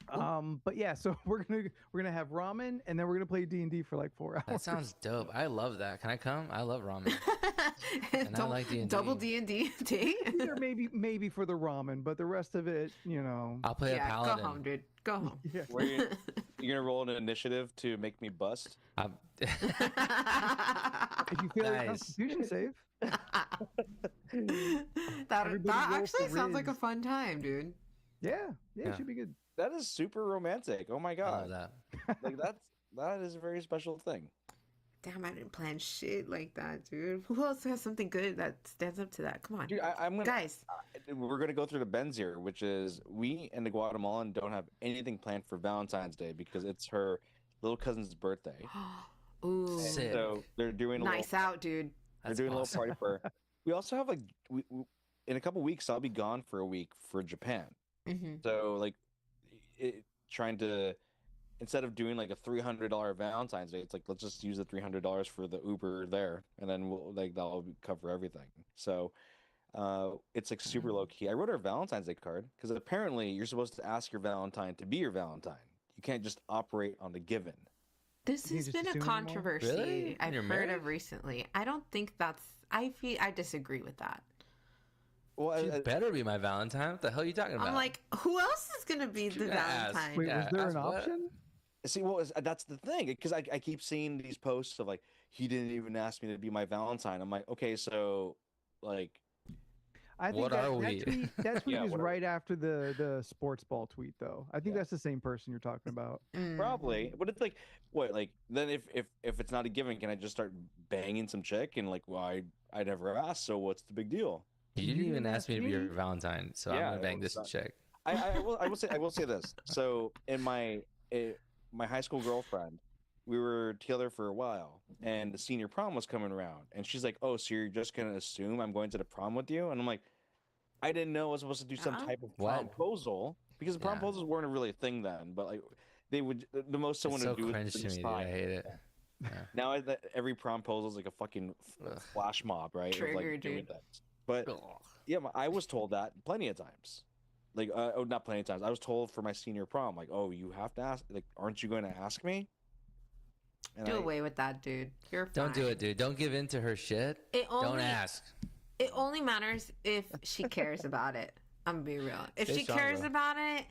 But yeah, so we're gonna have ramen, and then we're gonna play D&D for like 4 hours. That sounds dope. I love that. Can I come? I love ramen. And I like D&D. Double D&D date. Either maybe for the ramen, but the rest of it, I'll play a Yeah, go paladin. home, dude. Go home. Yeah. Where you, You're gonna roll an initiative to make me bust. If you fail your Nice. Constitution save, that Everybody that roll actually for sounds like a Riz. fun time, dude. yeah, Yeah. it should be good. That is super romantic. Oh my I love god. that. Like that is a very special thing. Damn, I didn't plan shit like that, dude. Who else has something good that stands up to that? Come on, Dude, I'm gonna guys. we're gonna go through the bends here, which is we and the Guatemalan don't have anything planned for Valentine's Day because it's her little cousin's birthday. Ooh, Sick. So they're doing a nice little, out, dude. they're That's doing a awesome. little party for her. We also have like in a couple weeks I'll be gone for a week for Japan. Mm-hmm. So like trying to instead of doing like a $300 Valentine's Day, it's like let's just use the $300 for the Uber there, and then we'll like that'll cover everything. So it's like super low key. I wrote her a Valentine's Day card because apparently you're supposed to ask your Valentine to be your Valentine. You can't just operate on the given. This You has just been a assume anymore? controversy Really? I've You're heard married? of recently. I don't think that's. I disagree with that. Well, She better be my Valentine. What the hell are you talking about? I'm like, who else is gonna be the gonna ask? Valentine? Wait, Yeah, was there ask an what? option? see, well, that's the thing because I keep seeing these posts of like he didn't even ask me to be my Valentine. I'm like, okay, so like I think What that, are that we? tweet, that tweet Yeah, is what are we? right after the sports ball tweet, though. I think Yeah. that's the same person you're talking about. Mm. probably, but it's like what like then if it's not a given, can I just start banging some chick and like well I never asked, so what's the big deal? you didn't even ask me to be your Valentine, so I'm Yeah, gonna bang well, this that- chick. I will say this. So in my high school girlfriend, we were together for a while, and the senior prom was coming around, and she's like, "Oh, so you're just gonna assume I'm going to the prom with you?" And I'm like, "I didn't know I was supposed to do some Uh-uh. type of What? promposal because Yeah. promposals weren't really a thing then, but like they would the most someone It's so would do is cringe bring to me, dude. I sign. hate it. Now every promposal is like a fucking Ugh. flash mob, right? of, Trigger, like, doing dude. things. But yeah, I was told that plenty of times. Like, oh, not plenty of times. I was told for my senior prom, like, oh, you have to ask. Like, aren't you going to ask me? And Do away with that, dude. You're fine. Don't do it, dude. Don't give in to her shit. It only Don't ask. It only matters if she cares about it. I'm gonna be real. If Stay she strong, cares bro. about it,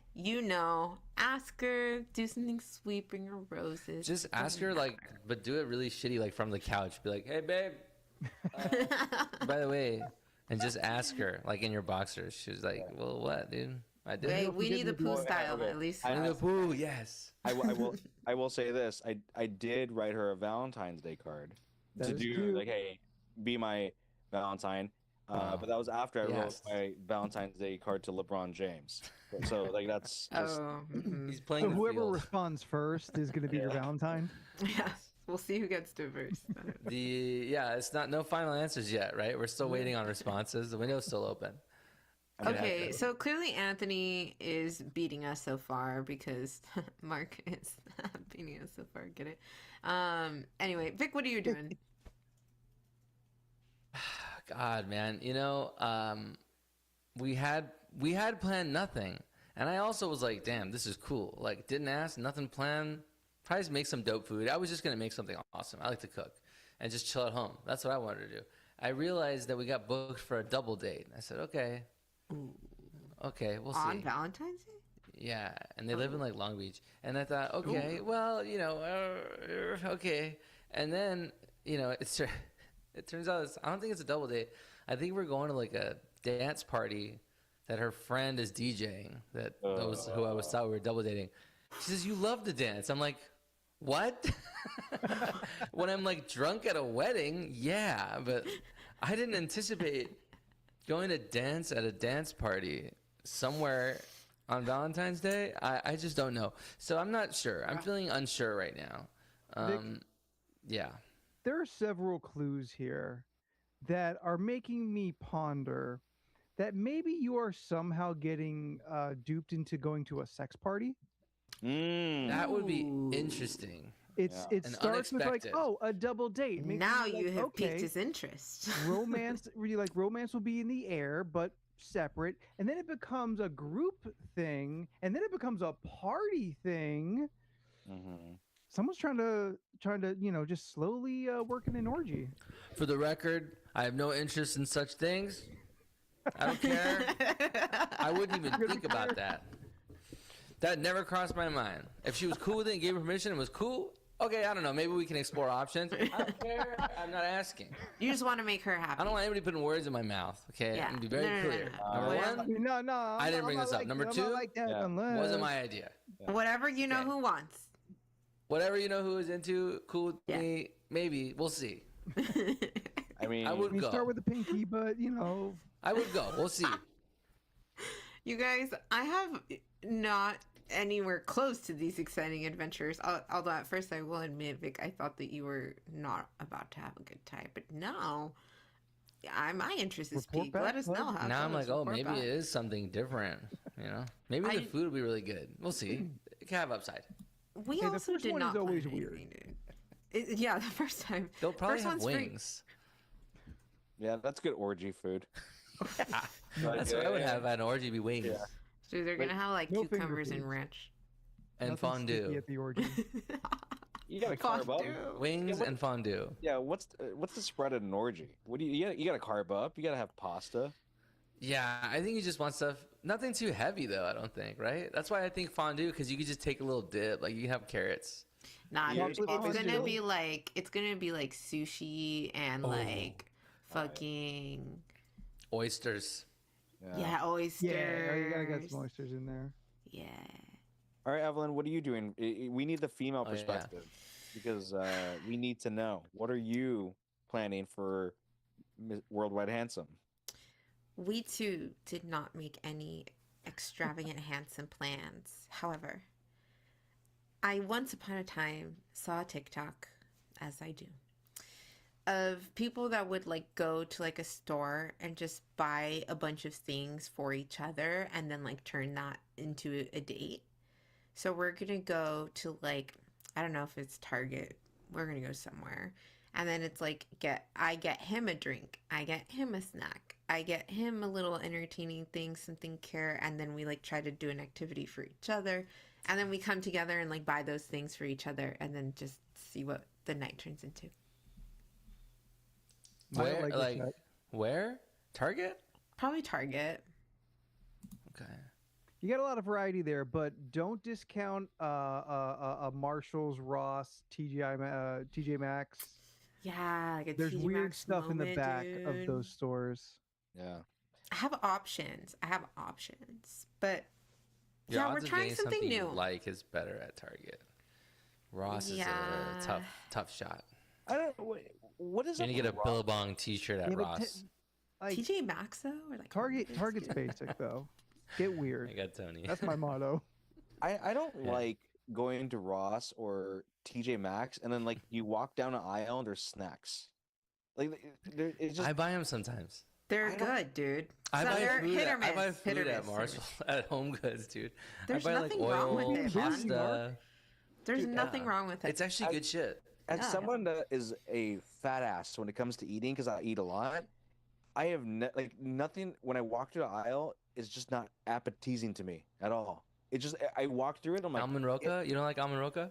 ask her, do something sweet, bring her roses. Just It ask doesn't her, like, matter. but do it really shitty, like from the couch. Be like, hey, babe. By the way, and just ask her, like in your boxers. She's like, well, what, dude? I did. Wait, if we we need get the into poo the- style okay. at least. I- In the pool, yes. I will say this. I did write her a Valentine's Day card That to is do cute. like, hey, be my Valentine. But that was after I wrote Yes. my Valentine's Day card to LeBron James. So like that's just, Oh, mhm. He's playing So the whoever field. responds first is going to be your Yeah. Valentine. yeah. We'll see who gets to first. It's no final answers yet, right? We're still waiting on responses. The window's still open. I mean, Okay, so clearly Anthony is beating us so far because Mark is beating us so far. Get it? Anyway, Vic, what are you doing? God, man, we had planned nothing, and I also was like, damn, this is cool. Like, didn't ask, nothing planned. Probably just make some dope food. I was just gonna make something awesome. I like to cook and just chill at home. That's what I wanted to do. I realized that we got booked for a double date. I said, okay, we'll see. On Valentine's Day? Yeah, and they live in like Long Beach, and I thought, okay, well, okay, and then it turns out I don't think it's a double date. I think we're going to like a dance party that her friend is DJing. That was who I was thought we were double dating. She says, "You love to dance." I'm like, "What?" When I'm like drunk at a wedding, yeah, but I didn't anticipate going to dance at a dance party somewhere on Valentine's Day. I just don't know. So I'm not sure. I'm feeling unsure right now. Vic, Yeah. there are several clues here that are making me ponder that maybe you are somehow getting duped into going to a sex party. That would be Ooh. interesting. It And starts with like, unexpected. oh, a double date. Makes Now me like, you have okay, piqued his interest. romance. Really, like romance will be in the air, but separate, and then it becomes a group thing, and then it becomes a party thing. Someone's trying to just slowly working an orgy. For the record, I have no interest in such things. I don't care. I wouldn't even think about that. That never crossed my mind. If she was cool with it and gave her permission and was cool, okay, I don't know. Maybe we can explore options. I don't care. I'm not asking. You just want to make her happy. I don't want anybody putting words in my mouth. Okay, Yeah. I'm gonna be very clear. Number one, No, I didn't bring this up. Number two, like that Yeah. unless... wasn't my idea. Whatever you know Okay. who wants. Whatever you know who is into, cool with Yeah. me, maybe. We'll see. I mean, I would We go. start with the pinky, but you know, I would go. We'll see. You guys, I have not anywhere close to these exciting adventures. Although at first I will admit, Vic, I thought that you were not about to have a good time, but now, my interest is Report peaked. back, Let us bud. know how. it Now I'm goes. like, oh, Report maybe back. it is something different. You know, maybe the food will be really good. We'll see. It can have upside. We Hey, the also first did one not is plan always weird. anything, dude. Yeah, the first time. They'll probably First have one's free. wings. yeah, that's good orgy food. That's what I would have at an orgy. Be wings Yeah. Dude, they're gonna have like no finger cucumbers and foods. ranch. and nothing sticky fondue. at the orgy. You gotta carb up. Fondue. Wings what- and fondue. Yeah, what's the spread at an orgy? What do you gotta carb up? You gotta have pasta. Yeah, I think you just want stuff. Nothing too heavy though. I don't think. Right. That's why I think fondue because you could just take a little dip. Like you can have carrots. Nah, Yeah, dude, chocolate it's gonna fondue. be like sushi and Oh. like fucking Oysters. yeah oysters. Yeah, you gotta get some oysters in there. Yeah. All right, Evelyn, what are you doing? We need the female Oh, yeah. perspective because we need to know. What are you planning for Worldwide Handsome? We too did not make any extravagant handsome plans. However, I once upon a time saw a TikTok, as I do, of people that would like go to like a store and just buy a bunch of things for each other and then like turn that into a date. So we're gonna go to like, I don't know if it's Target. We're gonna go somewhere. And then it's like I get him a drink, I get him a snack, I get him a little entertaining thing, something care, and then we like try to do an activity for each other. And then we come together and like buy those things for each other and then just see what the night turns into. I Where? like Like that. where? Target. Probably Target. Okay. You got a lot of variety there, but don't discount Marshalls, Ross, TJ Maxx. Yeah, like a There's TJ weird Maxx stuff in the moment, back of dude. those stores. Yeah. I have options. But Your yeah, odds we're of trying getting something you new. like is better at Target. Ross is Yeah. a tough shot. I don't. What is You're gonna up get a with Billabong T-shirt at Yeah, but Ross. Like TJ Maxx though, or like Target's basic though. Get I weird. got Tony. That's my motto. I don't Yeah. like going to Ross or TJ Maxx and then like you walk down an aisle and there's snacks. Like it's just I buy them sometimes. they're I don't- good, dude. I So buy they're food. hit or I buy miss, hit food or at miss, hit or Marshall at Home Goods, dude. There's I buy like nothing wrong with oil, it, man. pasta. There's Dude, nothing yeah. wrong with it. It's actually good shit. as Yeah. someone that is a fat ass when it comes to eating because I eat a lot. I have like nothing when I walk through the aisle is just not appetizing to me at all. It just I walk through it. I'm like Almond roca? You don't like almond roca?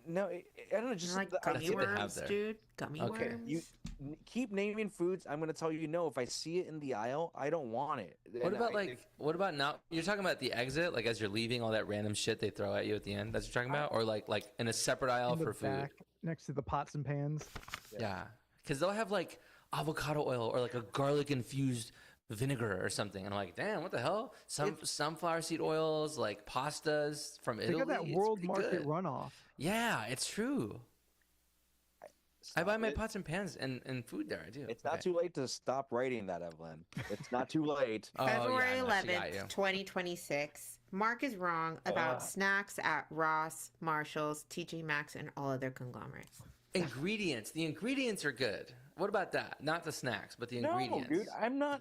no, I don't know. You Just like the gummy That's what they have worms, there. dude. Gummy Okay. worms. You keep naming foods. I'm gonna tell you no. If I see it in the aisle, I don't want it. What And about I- like what about now? You're talking about the exit, like as you're leaving, all that random shit they throw at you at the end. That's what you're talking about, or like in a separate aisle In the for food. back, next to the pots and pans. Yeah, because they'll have like avocado oil or like a garlic infused vinegar or something, and I'm like, damn, what the hell? Some sunflower seed oils, like pastas from They Italy. got that it's world pretty market good. runoff. Yeah, it's true. I Stop buy my it. pots and pans and food there. I do. It's not Okay. too late to stop writing that, Evelyn. It's not too late. Oh, yeah, February no, she got 11th, you. 2026. Mark is wrong about snacks at Ross, Marshalls, TJ Maxx, and all other conglomerates. Ingredients. The ingredients are good. What about that? Not the snacks, but the No, ingredients. dude, I'm not.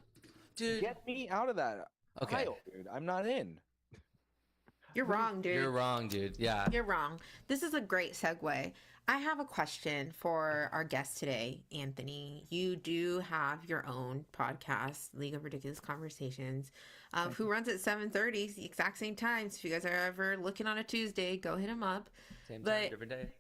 Dude, Get me out of that Okay. aisle, dude. I'm not in. You're wrong, dude. you're wrong, dude. Yeah. You're wrong. This is a great segue. I have a question for our guest today, Anthony. You do have your own podcast, League of Ridiculous Conversations, who runs at 7:30, the exact same time. So if you guys are ever looking on a Tuesday, go hit him up. Same time, But- different day.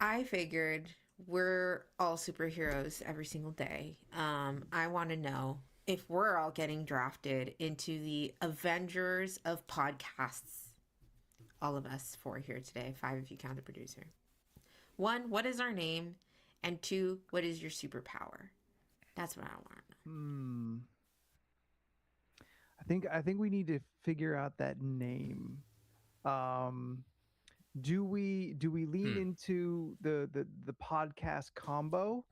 I figured we're all superheroes every single day. I want to know, if we're all getting drafted into the Avengers of podcasts, all of us 4 here today, 5 if you count the producer. 1, what is our name? And 2, what is your superpower? That's what I want to know. I think we need to figure out that name. Do we lean into the podcast combo?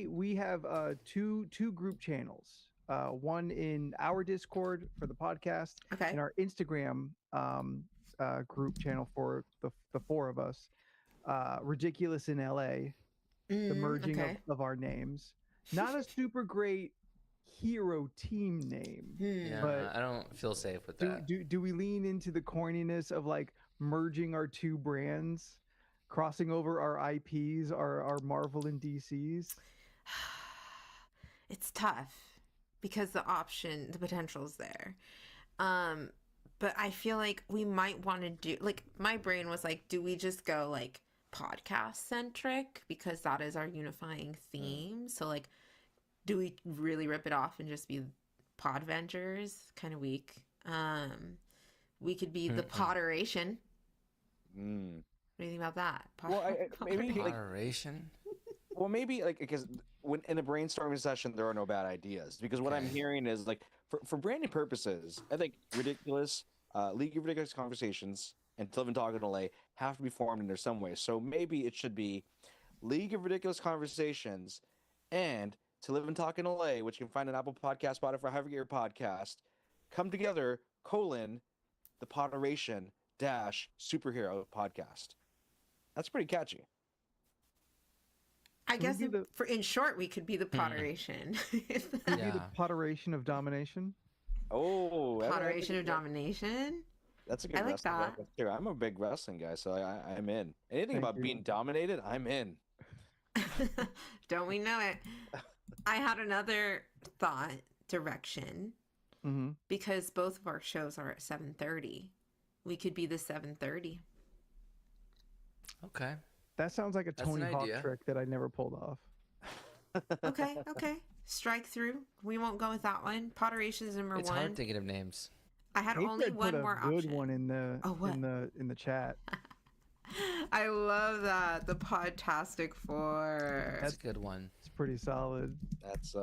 We have two group channels. One in our Discord for the podcast, Okay. and our Instagram group channel for the 4 of us. Ridiculous in LA, the merging okay. of our names. Not a super great hero team name. Yeah, but I don't feel safe with that. do we lean into the corniness of like merging our 2 brands, crossing over our IPs, our Marvel and DCs? It's tough because the potential's there. But I feel like we might want to do, like, my brain was like, do we just go like podcast centric because that is our unifying theme? So like, do we really rip it off and just be Podventures? Kind of weak. We could be the Potteration. What do you think about that? Well, maybe like, Moderation. well, maybe like because when in a brainstorming session there are no bad ideas, because what I'm hearing is like for branding purposes, I think ridiculous, League of Ridiculous Conversations and To Live and Talk in LA have to be formed in there some way. So maybe it should be League of Ridiculous Conversations and To Live and Talk in LA, which you can find on Apple Podcast, Spotify, however you get your podcast, come together, the Potteration Superhero podcast. That's pretty catchy. I guess in short, we could be the Potteration. Could be the Potteration of Domination. Oh, Potteration of Domination. That's a good. I like wrestling that. reference too. I'm a big wrestling guy, so I'm in. Anything about being dominated, I'm in. Don't we know it? I had another thought direction because both of our shows are at 7:30. We could be the 7:30. Okay. That sounds like a Tony Hawk idea. trick that I never pulled off. Okay. Strike through. We won't go with that one. Potteration is number It's 1. hard thinking of names. I had Hatred only put one a more good option. one in the what? in the chat. I love that. The Podtastic 4. That's a good one. It's pretty solid. That's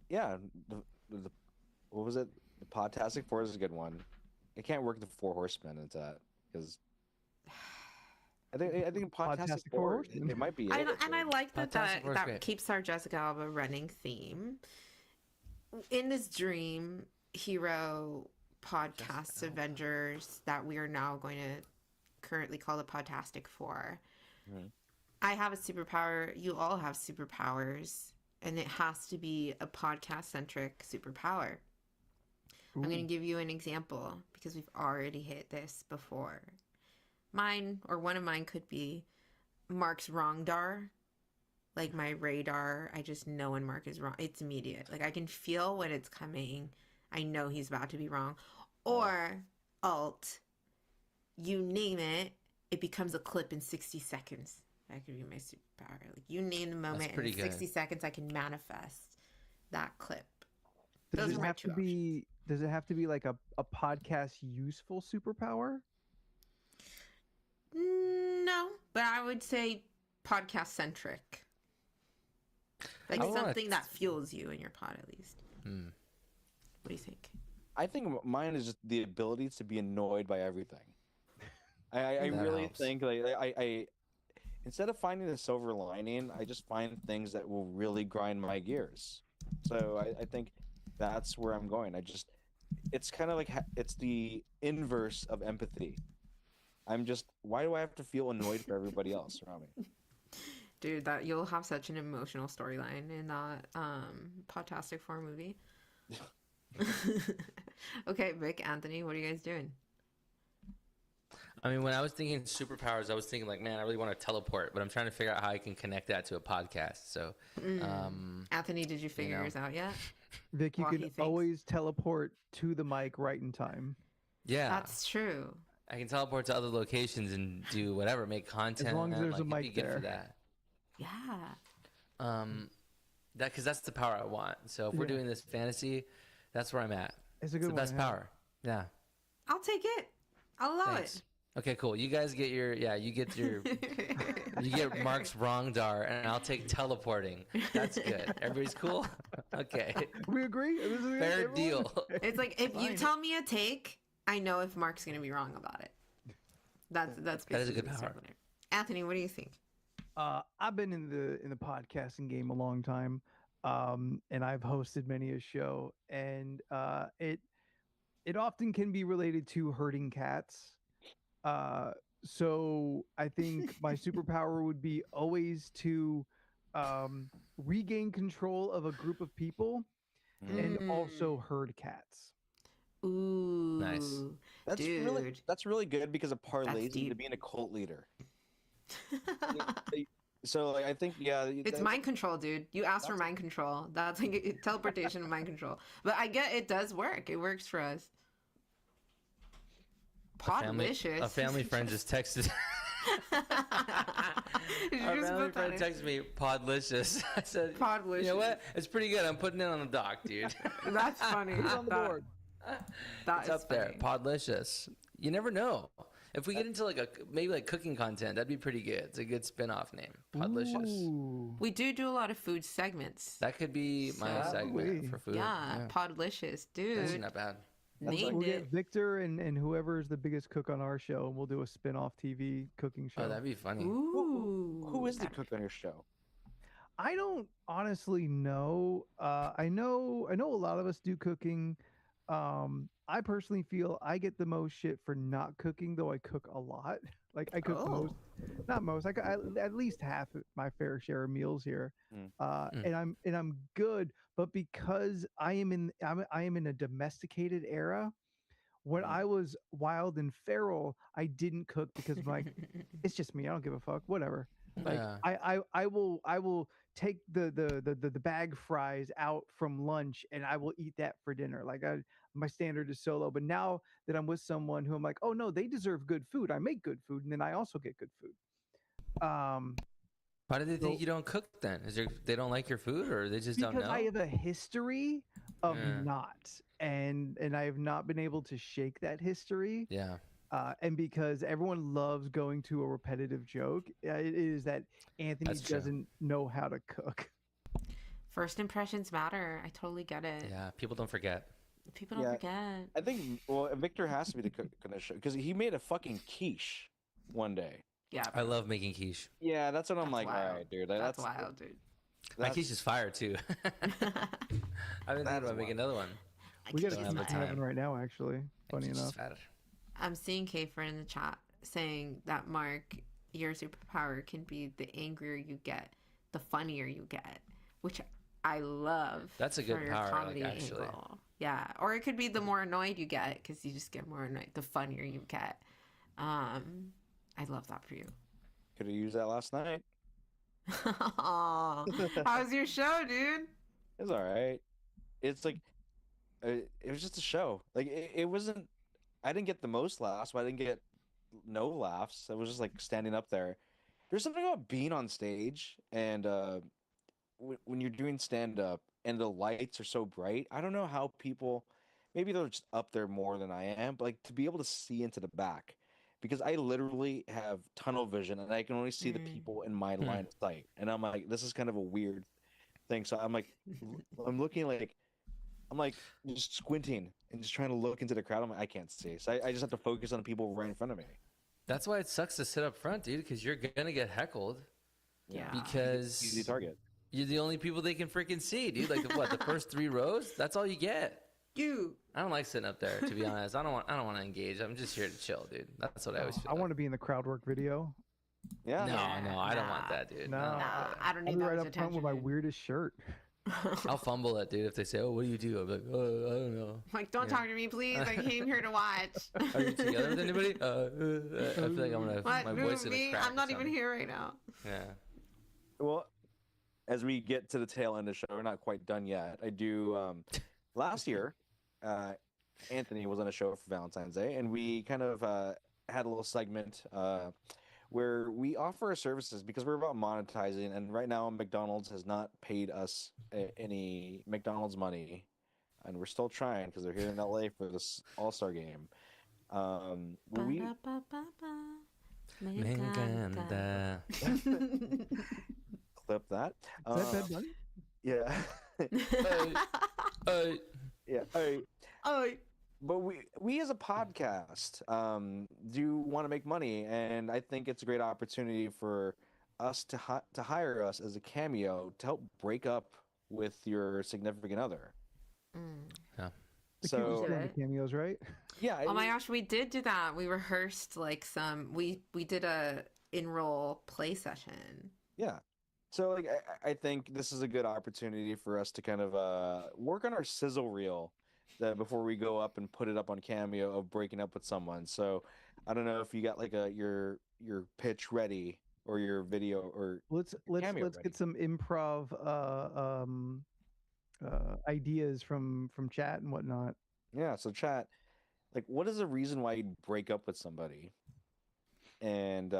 yeah. The what was it? The Podtastic 4 is a good one. It can't work the 4 Horsemen into that because I think Podtastic 4 it might be. And I like that Podtastic that great. keeps our Jessica Alba running theme. In this dream hero podcast Avengers that we are now going to currently call the Podtastic 4. I have a superpower. You all have superpowers, and it has to be a podcast centric superpower. I'm going to give you an example because we've already hit this before. Mine, or one of mine, could be Mark's wrongdar. Like my radar, I just know when Mark is wrong. It's immediate. Like I can feel when it's coming. I know he's about to be wrong. Or alt, you name it, it becomes a clip in 60 seconds. That could be my superpower. Like you name the moment, and in 60 seconds I can manifest that clip. Does it have to be? Does it have to be like a podcast useful superpower? No, but I would say podcast centric. Like something that fuels you in your pod, at least. What do you think? I think mine is just the ability to be annoyed by everything. I really think like I instead of finding the silver lining, I just find things that will really grind my gears. So I think that's where I'm going. It's kind of like it's the inverse of empathy. Why do I have to feel annoyed for everybody else around me? Dude, that you'll have such an emotional storyline in that Podtastic 4 movie. Okay, Vic, Anthony, what are you guys doing? I mean, when I was thinking superpowers, I was thinking like, man, I really want to teleport, but I'm trying to figure out how I can connect that to a podcast. So, Anthony, did you figure yours out yet? Vic, you can always teleport to the mic right in time. Yeah, that's true. I can teleport to other locations and do whatever, make content. As long as there's a mic be good there. for that. Yeah. because that's the power I want. So if we're doing this fantasy, that's where I'm at. It's a It's good the one. best power. Yeah. I'll take it. I'll allow Thanks. Okay, cool. You guys get you get it. you get Mark's wrong dar, and I'll take teleporting. That's good. Everybody's cool? Okay. We agree. This is Fair everyone? deal. It's like if you Fine. tell me a take, I know if Mark's gonna be wrong about it. That's That is a basically good the power. circle there. Anthony, what do you think? I've been in the podcasting game a long time, and I've hosted many a show, and it often can be related to herding cats. So I think my superpower would be always to regain control of a group of people and also herd cats. Ooh, Nice. dude. That's really good because it parlays into deep. being a cult leader. So like, I think It's mind control, dude. You asked for mind control. That's like teleportation and mind control. But I get it does work. It works for us. Podlicious. A family friend just texted. Did you Our just family put friend that in? texted me Podlicious. I said, Podlicious. you know what? It's pretty good. I'm putting it on the dock, dude. That's funny. It's on the board. That It's is up there. funny. Podlicious. You never know. If we get into maybe cooking content, that'd be pretty good. It's a good spin-off name. Podlicious. Ooh. We do a lot of food segments. That could be my So- segment for food. Yeah, Podlicious, That's dude. not bad. Named We'll it. get Victor and whoever is the biggest cook on our show, and we'll do a spin-off TV cooking show. Oh, that'd be funny. Ooh. who is the cook on your show? I don't honestly know. I know a lot of us do cooking. I personally feel I get the most shit for not cooking, though I cook a lot. Like I cook Oh. not most. I at least half my fair share of meals here, and I'm good. But because I am in a domesticated era, when I was wild and feral, I didn't cook because it's just me. I don't give a fuck. Whatever. Like Yeah. I will take the bag fries out from lunch and I will eat that for dinner. Like my standard is so low. But now that I'm with someone who I'm like, oh no, they deserve good food. I make good food, and then I also get good food. Why do they think you don't cook then? They don't like your food, or they just don't Because know? I have a history of Yeah. not, and I have not been able to shake that history. Yeah. And because everyone loves going to a repetitive joke, it is that Anthony That's true. doesn't know how to cook. First impressions matter. I totally get it. Yeah. People don't forget. People don't Yeah. forget. I think Victor has to be the cook on the show because he made a fucking quiche one day. Yeah. I love making quiche. Yeah, that's what I'm That's like. wild. All right, dude. Like, That's wild, dude. My that's- quiche is fire too. I've been thinking That's about making wild. another one. We got a don't have the pizza having time. right now, actually. Funny Quiche is enough. fire. I'm seeing Kafer in the chat saying that Mark, your superpower can be the angrier you get, the funnier you get, which I love. That's a good for your power, comedy actually. angle. Yeah, or it could be the more annoyed you get because you just get more annoyed. The funnier you get. I love that for you. Could have used that last night. Aw. How's your show, dude? It's all right. It's like it was just a show. Like it wasn't. I didn't get the most laughs, but I didn't get no laughs. I was just like standing up there. There's something about being on stage and when you're doing stand up and the lights are so bright. I don't know how people. Maybe they're just up there more than I am, but like to be able to see into the back. Because I literally have tunnel vision and I can only see the people in my line of sight. And I'm like, this is kind of a weird thing. So I'm like, I'm looking like, I'm like just squinting and just trying to look into the crowd. I'm like, I can't see. So I just have to focus on the people right in front of me. That's why it sucks to sit up front, dude, because you're gonna get heckled. Yeah. Because Easy target. you're the only people they can freaking see, dude. Like the first 3 rows? That's all you get. You. I don't like sitting up there, to be honest. I don't want to engage. I'm just here to chill, dude. That's what I always feel. I want to be in the crowd work video. Yeah. No, I don't want Nah. that, dude. No. I don't want Nah, that. I don't I'll need be that right much up front with my attention. weirdest shirt. I'll fumble it, dude. If they say, "Oh, what do you do?" I'm like, "Oh, I don't know." Like, don't talk to me, please. I came here to watch. Are you together with anybody? I feel like I'm gonna. What? My Who, voice is gonna me? crack I'm or not even something. here right now. Yeah. Well, as we get to the tail end of the show, we're not quite done yet. I do. Last year, Anthony was on a show for Valentine's Day, and we kind of had a little segment where we offer our services because we're about monetizing, and right now McDonald's has not paid us any McDonald's money, and we're still trying because they're here in LA for this All-Star game. We Ba-da-ba-ba-ba. Me Me encanta. encanta. clip that. Is that Bad Bunny? Yeah, Hey, yeah. All right. Oh, But we as a podcast do want to make money, and I think it's a great opportunity for us to hire us as a cameo to help break up with your significant other. yeah. The kids So are going to Good. cameos, right? yeah, oh my gosh, we did do that. We rehearsed like we did a in-roll play session. yeah. So like I think this is a good opportunity for us to kind of work on our sizzle reel that before we go up and put it up on Cameo of breaking up with someone. So I don't know if you got like your pitch ready or your video or Let's Cameo let's ready. get some improv ideas from chat and whatnot. Yeah, so chat, like what is the reason why you'd break up with somebody? And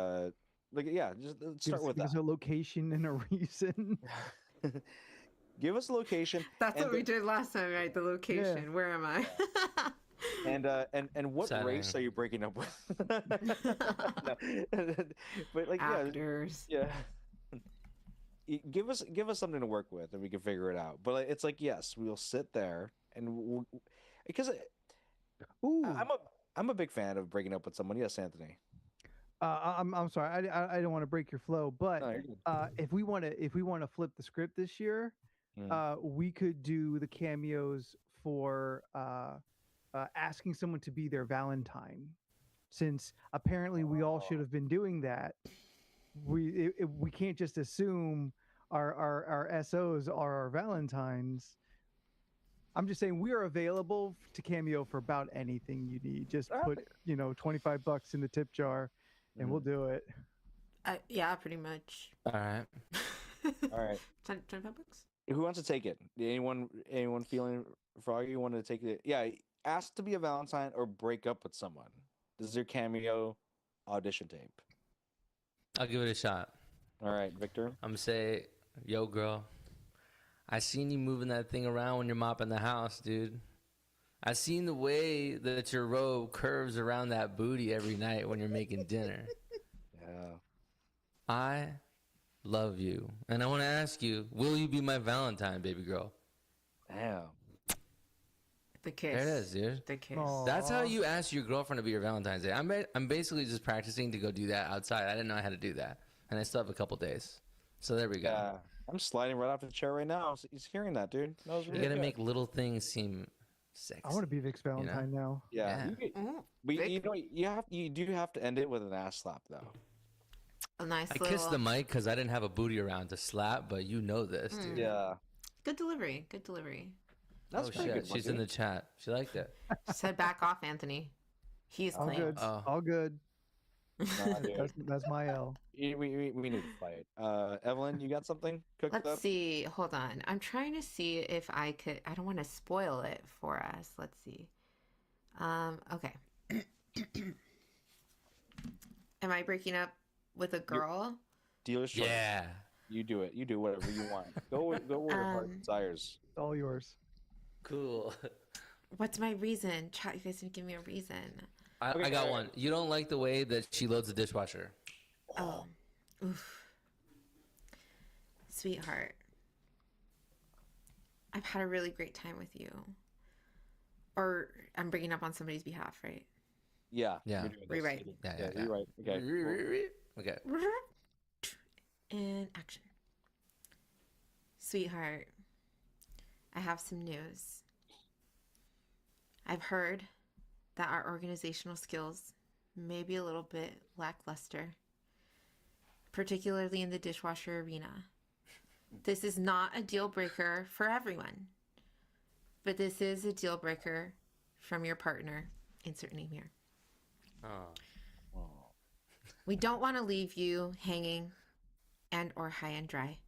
like yeah, just let's start with Give us a location and a reason. that. Give us a location That's and what we did last time, right? The location. Where am I? and what Setting. race are you breaking up with? No. But like Actors. yeah. Give us something to work with and we can figure it out. But like, it's like yes, we'll sit there and because Ooh, I'm a big fan of breaking up with someone. Yes, Anthony. I'm sorry. I don't want to break your flow, but No, you're good. if we want to flip the script this year, we could do the cameos for asking someone to be their Valentine, since apparently we all should have been doing that. We can't just assume our SOs are our Valentines. I'm just saying we are available to cameo for about anything you need. Just put $25 in the tip jar, and we'll do it. Yeah, pretty much. All right. All right. 25 bucks? Who wants to take it? Anyone feeling froggy? Want to take it? Yeah, ask to be a Valentine or break up with someone. This is your cameo audition tape. I'll give it a shot. All right, Victor. I'm gonna say, yo, girl, I seen you moving that thing around when you're mopping the house, dude. I seen the way that your robe curves around that booty every night when you're making dinner. Yeah. I love you, and I want to ask you, will you be my Valentine, baby girl? Damn. The kiss. There it is, dude. The kiss. Aw. That's how you ask your girlfriend to be your Valentine's Day. I'm basically just practicing to go do that outside. I didn't know how to do that, and I still have a couple days. So there we go. Yeah. I'm sliding right off the chair right now. He's hearing that, dude. That was You really gotta good. make little things seem sexy. I want to be Vic's Valentine now. Yeah. Yeah. You know you do have to end it with an ass slap though. A nice I little. kissed the mic because I didn't have a booty around to slap, but you know this, dude. Yeah. Good delivery. Good delivery. That's Oh pretty shit, good. she's in the chat. She liked it. Said back off, Anthony. He's All clean. good. Oh. All good. Nah, dude. That's my L. We need to fight. Evelyn, you got something cooked Let's up? see. Hold on. I'm trying to see if I could. I don't want to spoil it for us. Let's see. Okay. Am I breaking up with a girl? Dealer's choice. Yeah. You do it. You do whatever you want. Go where your heart desires. It's all yours. Cool. What's my reason? Chat, you guys didn't give me a reason. Okay, I got alright. one. You don't like the way that she loads the dishwasher. Oh. Oof. Sweetheart. I've had a really great time with you. Or I'm bringing up on somebody's behalf, right? Yeah. Yeah. you're doing this. Rewrite. Yeah. You're right. Okay. Okay. And action. Sweetheart, I have some news. I've heard that our organizational skills may be a little bit lackluster, particularly in the dishwasher arena. This is not a deal breaker for everyone, but this is a deal breaker from your partner. Insert name here. Oh. We don't want to leave you hanging and or high and dry.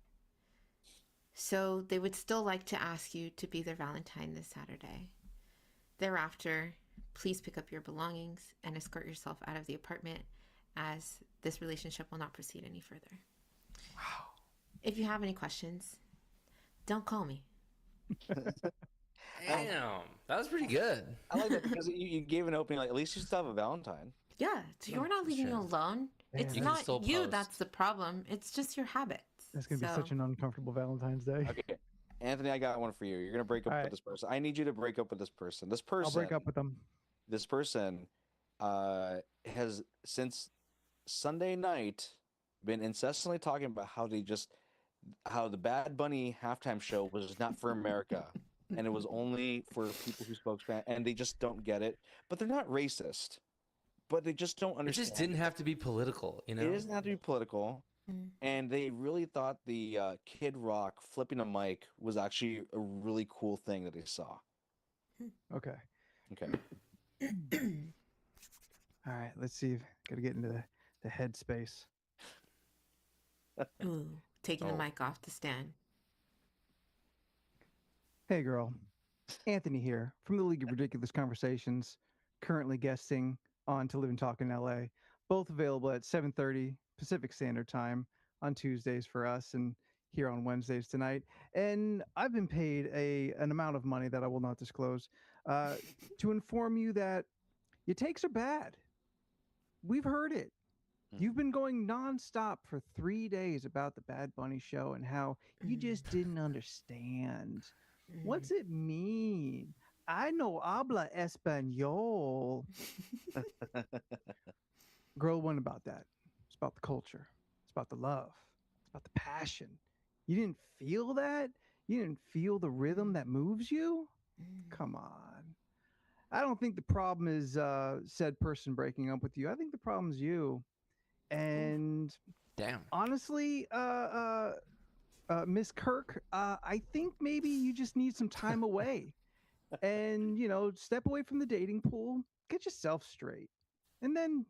So they would still like to ask you to be their Valentine this Saturday. Thereafter, please pick up your belongings and escort yourself out of the apartment as this relationship will not proceed any further. Wow. If you have any questions, don't call me. Damn, that was pretty good. I like that because you gave an opening. Like, at least you still have a Valentine. Yeah, so you're not leaving true. you alone. It's You can not still you post. that's the problem. It's just your habits. That's gonna be such an uncomfortable Valentine's Day. Okay, Anthony, I got one for you. You're gonna break up All with right. this person. I need you to break up with this person. I'll break up with them. This person, has since Sunday night been incessantly talking about how the Bad Bunny halftime show was not for America. And it was only for people who spoke Spanish, and they just don't get it. But they're not racist. But they just don't It understand. just didn't have to be political, you know. It doesn't have to be political. Mm. And they really thought the Kid Rock flipping a mic was actually a really cool thing that they saw. Okay. Okay. All right. Let's see. Got to get into the headspace. Ooh, taking the Oh. mic off the stand. Hey, girl. Anthony here from the League of Ridiculous Conversations, currently guesting on To Live and Talk in LA. Both available at 7:30 Pacific Standard Time on Tuesdays for us, and here on Wednesdays tonight. And I've been paid an amount of money that I will not disclose to inform you that your takes are bad. We've heard it. You've been going nonstop for 3 days about the Bad Bunny show and how you just didn't understand. What's it mean? I no habla español. Girl, it wasn't about that. It's about the culture. It's about the love. It's about the passion. You didn't feel that? You didn't feel the rhythm that moves you? Come on. I don't think the problem is said person breaking up with you. I think the problem is you. And Damn. honestly, Miss Kirk, I think maybe you just need some time away and, step away from the dating pool, get yourself straight, and then,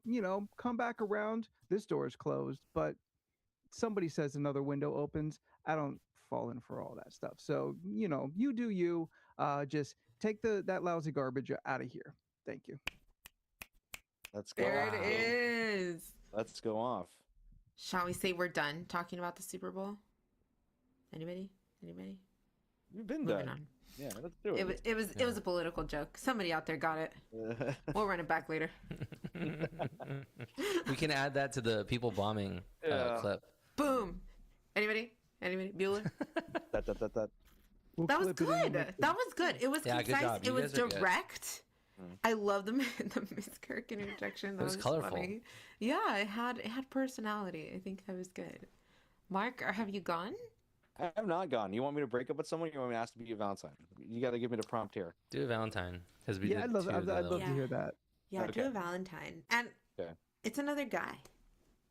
come back around. This door is closed, but somebody says another window opens. I don't fall in for all that stuff. So, you do you. Just take that lousy garbage out of here. Thank you. Let's go. There off. it is. Let's go off. Shall we say we're done talking about the Super Bowl? Anybody? Anybody? You've been Moving done. on. Yeah, let's do it. It was a political joke. Somebody out there got it. We'll run it back later. We can add that to the people bombing clip. Boom. Anybody? Anybody? Bueller? that. We'll That was clip it in. good. That was good. It was Yeah, good concise. job. It You was guys are good. direct. I love the Miss Kirk interjection. That was colorful. funny. Yeah, it had personality. I think that was good. Mark, have you gone? I have not gone. You want me to break up with someone? Or you want me to ask to be a Valentine? You got to give me the prompt here. Do a Valentine because we Yeah, did I'd love, two, I'd, by I'd the love way. to hear that. Yeah, Okay. do a Valentine. And Okay. it's another guy.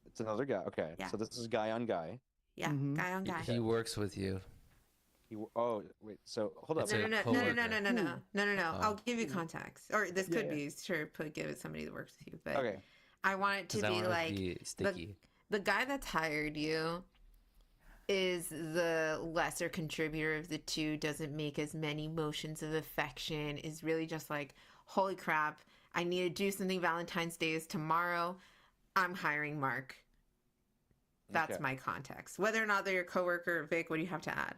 It's another guy. Okay. Yeah. So this is guy on guy. Yeah, Mhm. guy on guy. He works with you. Oh wait. So hold up. It's No, a no, no, no, coworker. no, no, no, no, no, no, no. Oh. I'll give you context. Or this could Yeah, be, sure, give it somebody that works with you. But Okay. I want it to 'Cause I be want it to like be sticky. the guy that's hired you is the lesser contributor of the two, doesn't make as many motions of affection, is really just like, holy crap, I need to do something. Valentine's Day is tomorrow. I'm hiring Mark. That's Okay. my context. Whether or not they're your coworker, Vic, what do you have to add?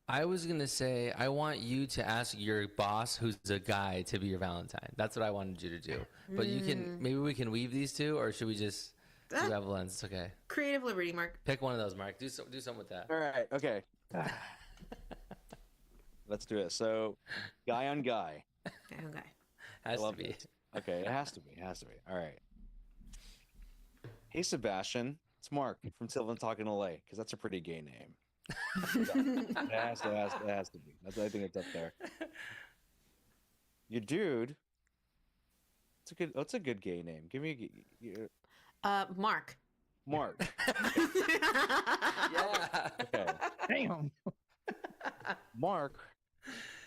I was gonna say I want you to ask your boss, who's a guy, to be your Valentine. That's what I wanted you to do. But you can maybe we can weave these two, or should we just do Ah. Evelyn's? It's okay. Creative liberty, Mark. Pick one of those, Mark. Do something with that. All right. Okay. Let's do it. So, guy on guy. Okay. Has to love be. it. Okay. It has to be. It has to be. All right. Hey, Sebastian. It's Mark from Sylvan Talking LA, because that's a pretty gay name. It has to be. I think it's up there. Your dude. It's a good gay name. Give me Mark. Mark. Yeah. Okay. Damn. Mark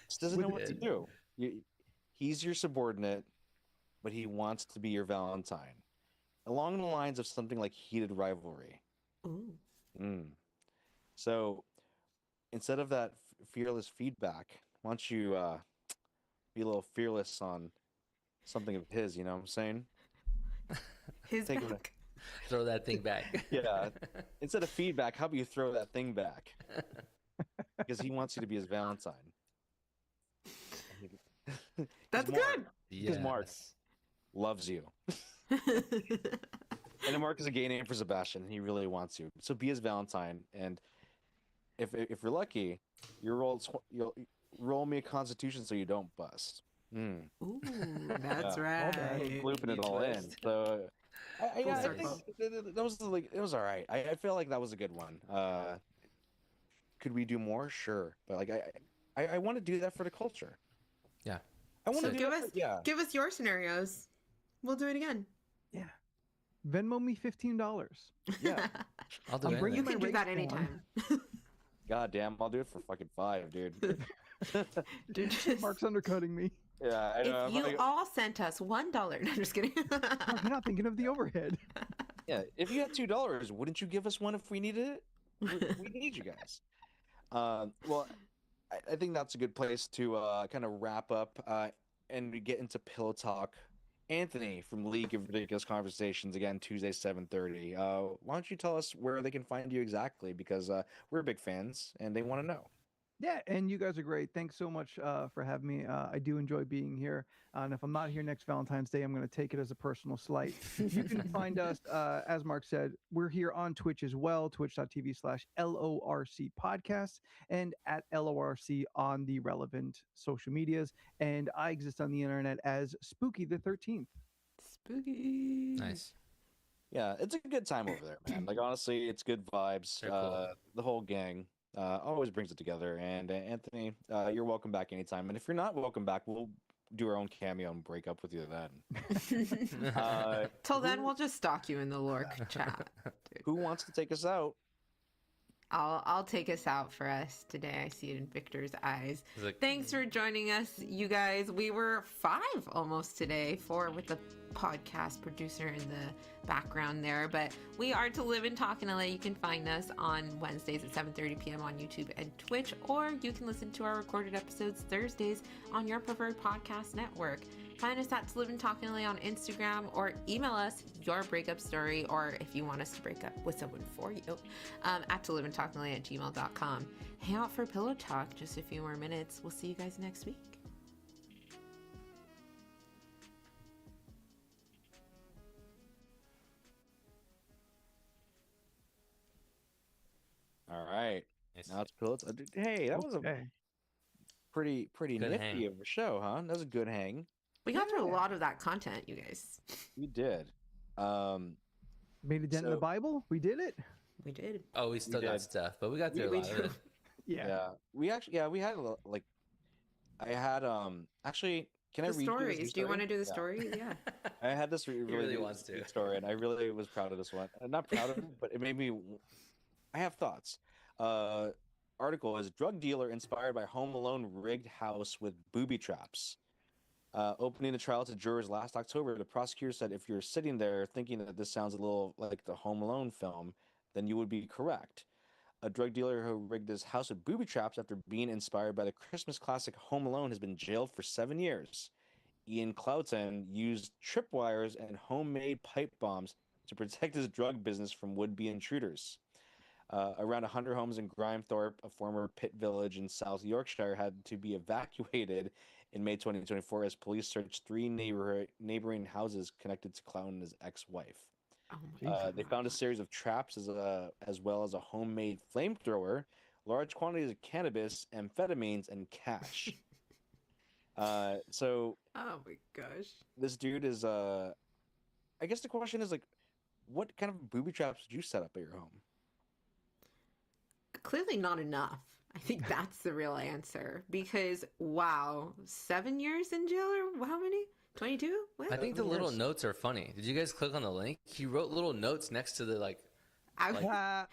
just doesn't know what to Good. do. He's your subordinate, but he wants to be your Valentine. Along the lines of something like heated rivalry. Ooh. So instead of that fearless feedback, why don't you be a little fearless on something of his, you know what I'm saying? His Take it back. Throw that thing back. Yeah. Instead of feedback, how about you throw that thing back? Because he wants you to be his Valentine. That's Mark, good. Because Mark loves you. And Mark is a gay name for Sebastian. And he really wants you. So be his Valentine. And if you're lucky, you'll roll me a Constitution so you don't bust. Ooh, that's Yeah. right. Looping it You all in. twist. So I Full think circle. that was like it was all right. I feel like that was a good one. Could we do more? Sure, but like I want to do that for the culture. Yeah. I want So to do give that. us Yeah. give us your scenarios. We'll do it again. Yeah. Venmo me $15. Yeah. I'll do I'm anything. bringing You my can do race that on. anytime. God damn, I'll do it for fucking $5, dude. Dude, just- Mark's undercutting me. Yeah, I know. if you all sent us $1, no, I'm just kidding. Mark, you're not thinking of the overhead. Yeah, if you had $2, wouldn't you give us one if we needed it? We need you guys. Well, I think that's a good place to kind of wrap up and we get into Pillow Talk. Anthony from League of Ridiculous Conversations, again, Tuesday, 7:30. Why don't you tell us where they can find you exactly? Because we're big fans and they want to know. Yeah, and you guys are great. Thanks so much for having me. I do enjoy being here. And if I'm not here next Valentine's Day, I'm going to take it as a personal slight. You can find us, as Mark said, we're here on Twitch as well, twitch.tv/LORC podcast and at LORC on the relevant social medias. And I exist on the internet as Spooky the 13th. Spooky. Nice. Yeah, it's a good time over there, man. Like, honestly, it's good vibes. Very cool. The whole gang always brings it together. And Anthony, you're welcome back anytime. And if you're not welcome back, we'll do our own cameo and break up with you then. Till then, we'll just stalk you in the LORC chat. Dude. Who wants to take us out? I'll take us out for us today. I see it in Victor's eyes. He's like, Thanks for joining us, you guys. We were 5 almost today, 4 with the podcast producer in the background there. But we are To Live and Talk in LA. You can find us on Wednesdays at 7:30 p.m. on YouTube and Twitch, or you can listen to our recorded episodes Thursdays on your preferred podcast network. Find us at To Live and Talk in LA on Instagram, or email us your breakup story, or if you want us to break up with someone for you, at To Live and Talk in LA at gmail.com. Hang out for Pillow Talk just a few more minutes. We'll see you guys next week. All right. nice. Now it's Pillows. Hey, that was a Okay. pretty Good nifty hang. of a show, huh? That was a good hang. We got through a Yeah. lot of that content, you guys. We did. Made a dent in the So- Bible. We did it. We did. Oh, we still got did. stuff, but we got through We a lot of do. it. Yeah. Yeah. We actually, we had like, I had actually, can I The read you this stories. Do you want to do the Yeah. stories? Yeah. I had this really, really good wants to. story, and I really was proud of this one. Not proud of it, but it made me. I have thoughts. Article is drug dealer inspired by Home Alone rigged house with booby traps. Opening the trial to jurors last October, the prosecutor said if you're sitting there thinking that this sounds a little like the Home Alone film, then you would be correct. A drug dealer who rigged his house with booby traps after being inspired by the Christmas classic Home Alone has been jailed for 7 years. Ian Cloughton used tripwires and homemade pipe bombs to protect his drug business from would-be intruders. Around 100 homes in Grimethorpe, a former pit village in South Yorkshire, had to be evacuated in May 2024 as police searched 3 neighboring houses connected to Cloughton and his ex-wife. Oh my They found a series of traps as well as a homemade flamethrower, large quantities of cannabis, amphetamines, and cash. So Oh my gosh. this dude is I guess the question is like, what kind of booby traps did you set up at your home? Clearly not enough. I think that's the real answer. Because wow, 7 years in jail or how many? 22? What? I think the little Yes. notes are funny. Did you guys click on the link? He wrote little notes next to the I like-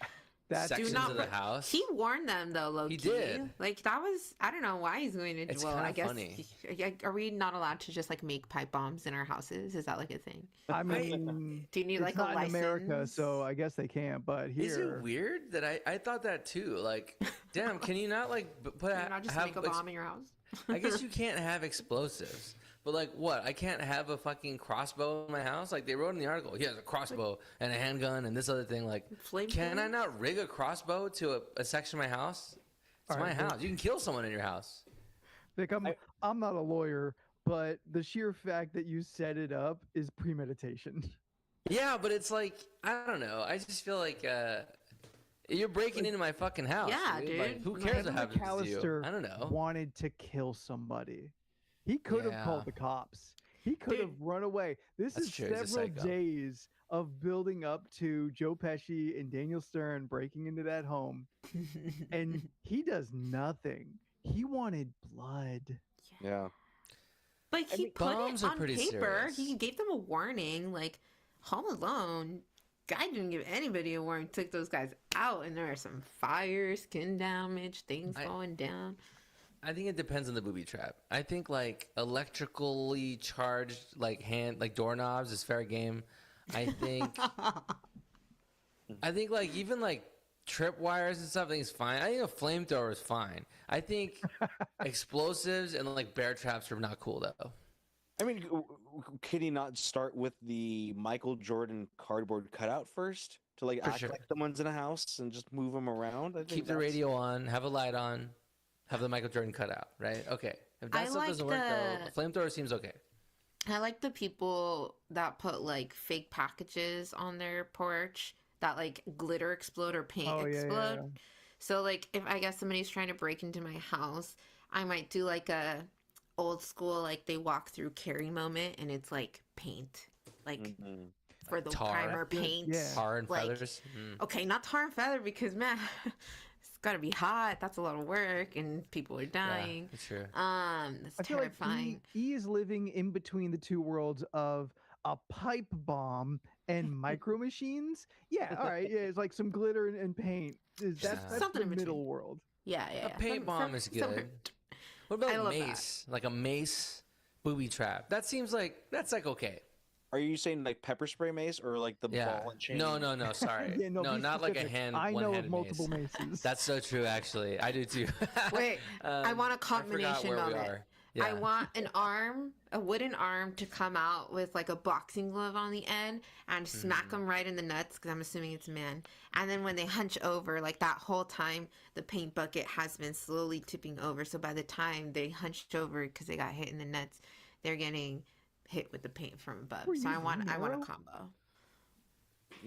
That's sections not of the put- house. He warned them though, Loki. did. Like that was I don't know why he's going to It's well, kinda I guess funny. are we not allowed to just like make pipe bombs in our houses? Is that like a thing? I mean, Do you need it's like a not in license? America, so I guess they can't. But here, Is it weird that I thought that too? Like, damn, can you not like put Can you not just have make a bomb in your house? I guess you can't have explosives, But like, what? I can't have a fucking crossbow in my house. Like they wrote in the article, he has a crossbow and a handgun and this other thing. Like, can I not rig a crossbow to a section of my house? It's my house. You can kill someone in your house. Vic, I'm not a lawyer, but the sheer fact that you set it up is premeditation. Yeah, but it's like, I don't know. I just feel like you're breaking into my fucking house. Yeah, dude. Like, who cares what happens to you? McAllister I don't know. wanted to kill somebody. He could have called the cops. He could have run away. This is true. He's a several psycho. days of building up to Joe Pesci and Daniel Stern breaking into that home, and he does nothing. He wanted blood. Yeah. But he put bombs it are on pretty paper. serious. He gave them a warning. Like Home Alone, guy didn't give anybody a warning. Took those guys out, and there are some fires, skin damage, things going down. I think it depends on the booby trap. I think like electrically charged like doorknobs is fair game. I think like even like tripwires and stuff I think is fine. I think a flamethrower is fine. I think explosives and like bear traps are not cool though. I mean, can he not start with the Michael Jordan cardboard cutout first to like act like someone's in a house and just move them around? I think Keep the radio on, have a light on, have the Michael Jordan cutout, right? Okay. If that stuff doesn't work though, a flamethrower seems okay. I like the people that put like fake packages on their porch that like glitter explode or paint explode. Yeah. So like if I guess somebody's trying to break into my house, I might do like a old school like they walk through carry moment and it's like paint. Like for the tar. primer paint. Yeah. Tar and like, feathers. Okay, not tar and feather because man it's gotta be hot. That's a lot of work and people are dying. Yeah, that's true. That's I feel terrifying. like he is living in between the two worlds of a pipe bomb and micro machines. Yeah, all right. Yeah, it's like some glitter and paint. That's Something the in between. middle world. Yeah. A paint bomb is good. What I about love mace? Like a mace booby trap. That seems like that's like okay. Are you saying like pepper spray mace or like the Yeah. ball and chain? No, sorry. Yeah, no, be not like a specific. hand. I know of one-handed multiple mace. maces. That's so true, actually. I do too. Wait, I want a I forgot combination where of we it. are. I Yeah. want an arm, a wooden arm, to come out with like a boxing glove on the end and smack them right in the nuts because I'm assuming it's a man. And then when they hunch over, like that whole time, the paint bucket has been slowly tipping over. So by the time they hunched over because they got hit in the nuts, they're getting hit with the paint from above. Were So you I want a Nero? combo.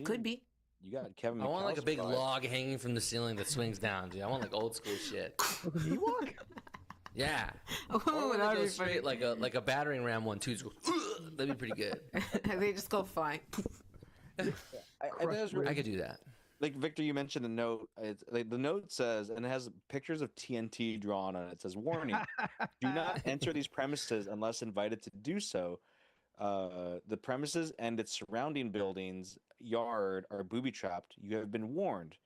Could be. You got Kevin. I want like a big McAllister vibe. log hanging from the ceiling that swings down, dude. I want like old school shit. Like an Ewok? Yeah. Oh, Or when that'd they go be straight like a battering ram one too. That'd be pretty good. They just go flying. I think that's really I could do that. like Victor. You mentioned the note. It's like the note says, and it has pictures of TNT drawn on it. It says, "Warning: Do not enter these premises unless invited to do so. The premises and its surrounding buildings, yard are booby trapped. You have been warned."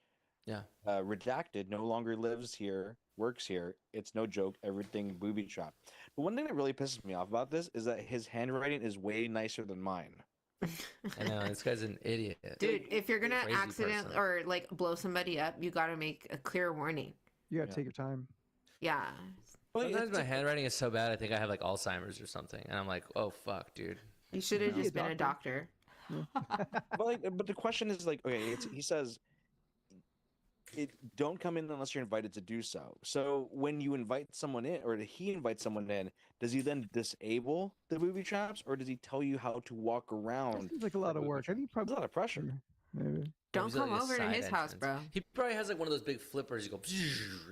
Yeah. Redacted no longer lives here, works here. It's no joke. Everything booby trapped. But one thing that really pisses me off about this is that his handwriting is way nicer than mine. I know this guy's an idiot. Dude, if you're gonna Crazy accident person. or like blow somebody up, you gotta make a clear warning. You gotta Yeah. take your time. Yeah. Well, Sometimes it's- my handwriting is so bad, I think I have like Alzheimer's or something, and I'm like, oh fuck, dude. You should have Be a just been a doctor. but the question is like, okay, he says, don't come in unless you're invited to do so. So when you invite someone in, or he invites someone in, does he then disable the booby traps, or does he tell you how to walk That around? seems like a lot of booby work. I trap? think It's a lot probably of pressure. maybe. Don't Maybe come like a over to side his house, entrance. bro. He probably has like one of those big flippers. You go,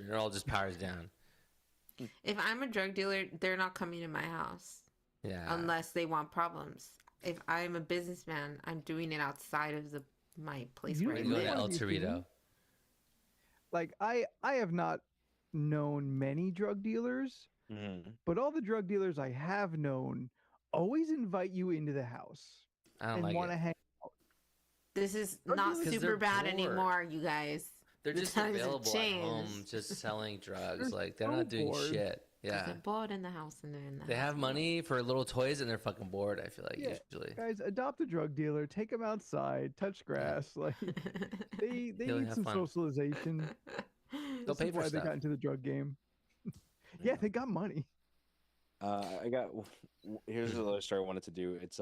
and it all just powers down. If I'm a drug dealer, they're not coming to my house Yeah. unless they want problems. If I'm a businessman, I'm doing it outside of my place You where I We go to live. El These Torito. things. Like I have not known many drug dealers, Mhm. but all the drug dealers I have known always invite you into the house I don't and like want to it. hang. This is Drug not dealers- 'Cause super they're bad poor. anymore, you guys. They're the just times have available at home, changed. just selling drugs. They're Like they're so not doing bored. shit. 'Cause Yeah. they're bored in the house and they're in the They house have alone. money for little toys and they're fucking bored. I feel like Yeah. usually. Guys, adopt a drug dealer, take them outside, touch grass. Like they They'll need have some fun. socialization. They'll This pay is for why they stuff. got into the drug game. Yeah, they got money. I got here's another story I wanted to do. It's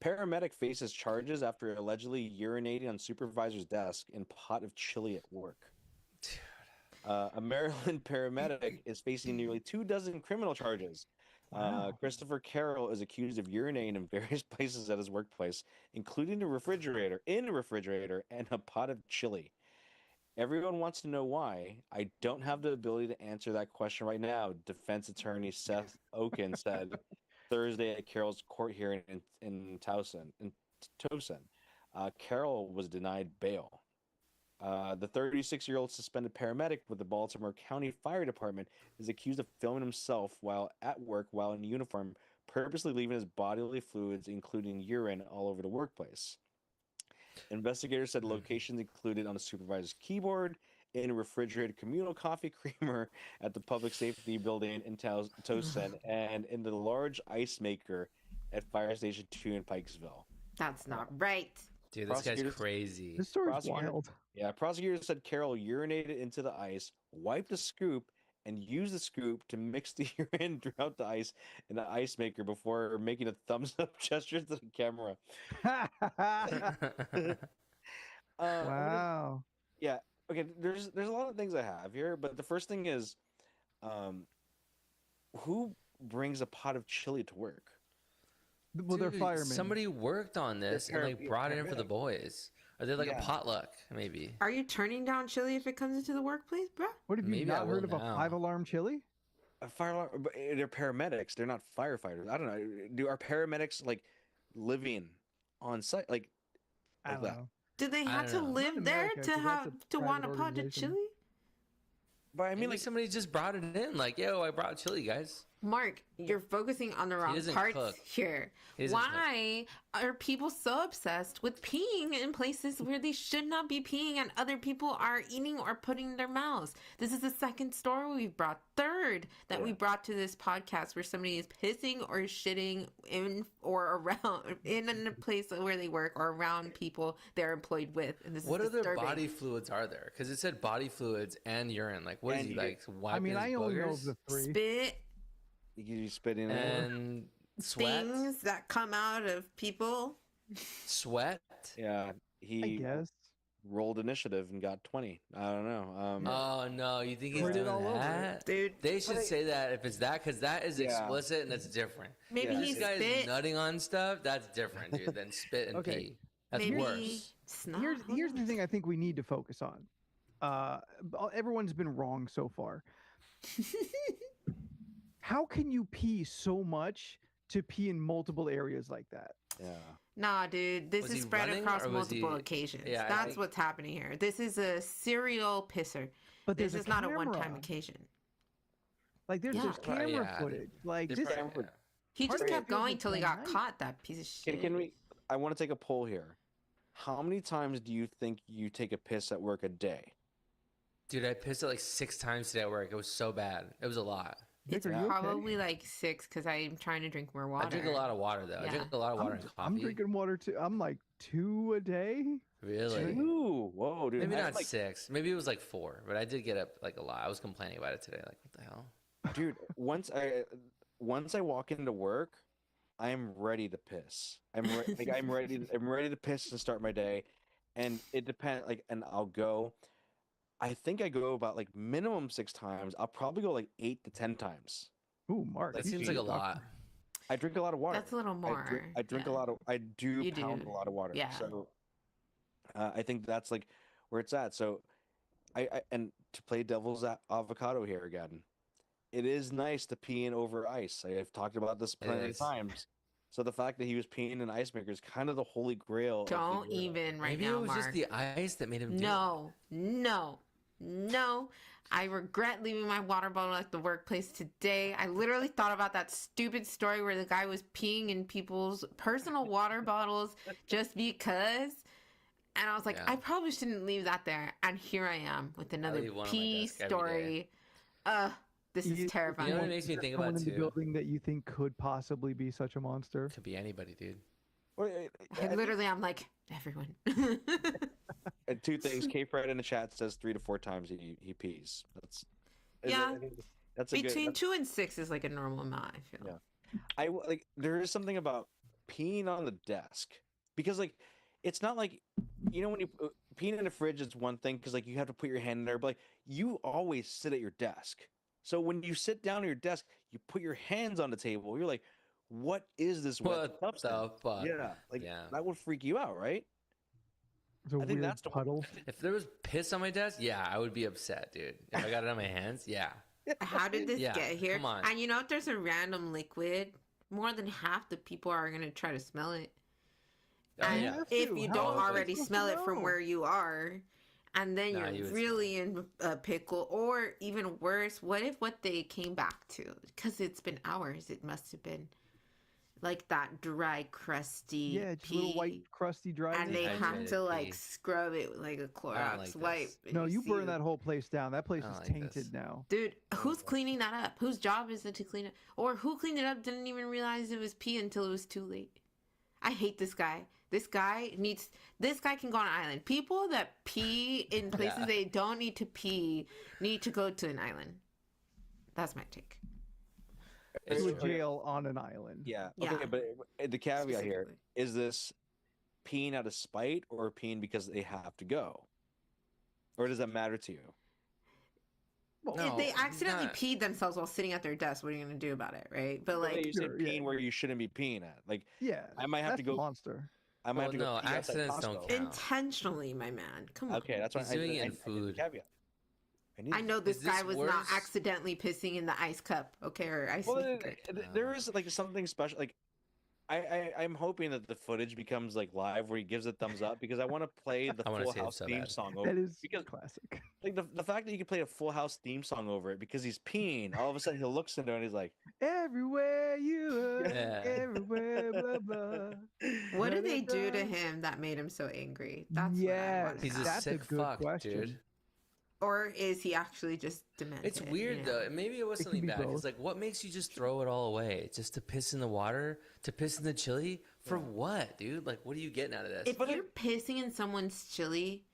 paramedic faces charges after allegedly urinating on supervisor's desk in pot of chili at work. A Maryland paramedic is facing nearly 24 criminal charges. Wow. Christopher Carroll is accused of urinating in various places at his workplace, including a refrigerator, and a pot of chili. Everyone wants to know why. I don't have the ability to answer that question right now, defense attorney Seth Oken said Thursday at Carroll's court hearing in Towson. Carroll was denied bail. The 36-year-old suspended paramedic with the Baltimore County Fire Department is accused of filming himself while at work while in uniform, purposely leaving his bodily fluids, including urine, all over the workplace. Investigators said locations included on a supervisor's keyboard, in a refrigerated communal coffee creamer at the public safety building in Towson, and in the large ice maker at Fire Station 2 in Pikesville. That's not right. Dude, this guy's crazy. This story's Prosecutor- wild. Yeah, prosecutors said Carroll urinated into the ice, wiped a scoop, and used the scoop to mix the urine throughout the ice in the ice maker before making a thumbs up gesture to the camera. Wow. Yeah. Okay. There's a lot of things I have here, but the first thing is, who brings a pot of chili to work? Well, they're Dude, firemen. somebody worked on this and like brought it in for the boys. Are they like a potluck, maybe? Are you turning down chili if it comes into the workplace, bro? What have you Maybe I not will heard of a now. 5-alarm chili? A fire alarm, but they're paramedics. They're not firefighters. I don't know. Do our paramedics like living on site like I don't that? know. Do they I have to don't know. live Not in there America, to 'cause have that's a to want a private pot of organization. chili? But I mean, Maybe like, somebody just brought it in. Like, yo, I brought chili, guys. Mark, you're focusing on the wrong doesn't parts cook. here. He doesn't cook. Why are people so obsessed with peeing in places where they should not be peeing and other people are eating or putting in their mouths? This is the second story we've brought. Third that we brought to this podcast where somebody is pissing or shitting in or around in a place where they work or around people they're employed with. And this What is other disturbing. body fluids are there? Because it said body fluids and urine. Like, what is And he you- like? Wiping I mean, his I only know of boogers? the 3. Spit, you spit in it. And sweat. things that come out of people. Sweat. Yeah, I he guess. rolled initiative and got 20. I don't know. Oh no, you think he's Poured it doing all over that? Dude, They should say that if it's that, because that is Yeah. explicit and that's different. maybe Yeah. he This guy's spit. nutting on stuff. That's different, dude, than spit and Okay. pee. That's Maybe worse. snot. Here's the thing I think we need to focus on. Everyone's been wrong so far. How can you pee so much to pee in multiple areas like that? Yeah. Nah, dude, this Was is he spread running, across or was multiple he- occasions. Yeah, I That's think- what's happening here. This is a serial pisser. But This there's is not a camera. one-time occasion. Like there's Yeah. camera Yeah, footage. Like There's this. camera- He Part just of it kept feels going like till he one got night. caught. That piece of shit. Can we? I want to take a poll here. How many times do you think you take a piss at work a day? Dude, I pissed it like 6 times today at work. It was so bad. It was a lot. It's Vic, are you okay? probably like 6 because I'm trying to drink more water. I drink a lot of water though. I Yeah. drink a lot of water and I'm coffee. drinking water too. I'm like 2 a day. Really? Ooh, whoa, dude. Maybe I- not like, 6. Maybe it was like 4. But I did get up like a lot. I was complaining about it today. Like, what the hell? dude. Once I walk into work, I am ready to piss. I'm ready. I'm ready to piss and start my day. And it depends. Like, and I'll go. I think I go about like minimum 6 times. I'll probably go like 8 to 10 times. Ooh, Mark. That you seems should like a talk- lot. I drink a lot of water. That's a little more. I drink a yeah. lot of. I do You pound do. a lot of water. Yeah. So I think that's like where it's at. So I and to play devil's avocado here again, it is nice to pee in over ice. I've talked about this plenty of is. times. So the fact that he was peeing in ice maker is kind of the holy grail. of the Don't year. even right Maybe now, it was Mark. just the ice that made him do it. No, no, no. I regret leaving my water bottle at the workplace today. I literally thought about that stupid story where the guy was peeing in people's personal water bottles just because. And I was like, Yeah. I probably shouldn't leave that there. And here I am with another leave one on my pee desk every story. This is You- terrifying. You know what it makes me think Someone about in the too? building that you think could possibly be such a monster. Could be anybody, dude. Well, I literally, I'm like, everyone. and 2 things. K Fred in the chat says 3 to 4 times he pees. That's Yeah. I think That's a Between good. 2 and 6 is like a normal amount, I feel. Yeah. Like there is something about peeing on the desk because like it's not like when you peeing in the fridge is one thing because like you have to put your hand in there, but like you always sit at your desk. So when you sit down at your desk, you put your hands on the table. You're like, what is this wet What substance? the fuck? Yeah, like Yeah. that would freak you out, right? It's a I think weird that's the puddle. If there was piss on my desk, yeah, I would be upset, dude. If I got it on my hands, yeah. How did this Yeah, get here? come on. And you know, if there's a random liquid, more than half the people are gonna try to smell it. Oh, And yeah. if you How don't else are you already supposed to smell it from know? where you are, and then Nah, you you're would really in a pickle, or even worse, what if what they came back to? Because it's been hours, it must have been like that dry, crusty Yeah, just pee, little white crusty dryness. and they have Dehydrated to like pee. scrub it with like a Clorox like wipe. this. and No, you see burn the- that whole place down. That place I is don't like tainted this. now. Dude, who's cleaning that up? Whose job is it to clean it? Or who cleaned it up didn't even realize it was pee until it was too late? I hate this guy. This guy can go on an island. People that pee in places Yeah. they don't need to pee need to go to an island. That's my take. It's To a true. jail on an island. Yeah. Yeah. Okay, but the caveat here Specifically. is this peeing out of spite or peeing because they have to go? Or does that matter to you? Well, No, If they accidentally not- peed themselves while sitting at their desk, what are you gonna do about it, right? But Well, like, you said Sure, yeah. peeing where you shouldn't be peeing at. Like yeah, I might have that's to go. monster. I might have to go. Well, no, pee outside accidents don't Costco. count. intentionally, my man. Come on. Okay, that's why He's doing it in I need the food. caveat. I know this Is guy this was worse? not accidentally pissing in the ice cup, okay, or ice Well, maker. there is like something special. Like I'm hoping that the footage becomes like live where he gives a thumbs up because I want to play the I wanna Full see it House so theme bad. song over That is because classic. like the fact that you can play a Full House theme song over it because he's peeing. All of a sudden he looks into it and he's like, Everywhere you look, Yeah. everywhere, blah blah. What did they do to Da-da-da. him that made him so angry? That's what I Yes, want to He's a know. that's a sick good fuck, question. dude. Or is he actually just demented? It's weird you know? though. Maybe it was It can something be bad. It's both. like, what makes you just throw it all away? Just to piss in the water? To piss in the chili? For what, dude? Like, what are you getting out of this? If you're pissing in someone's chili,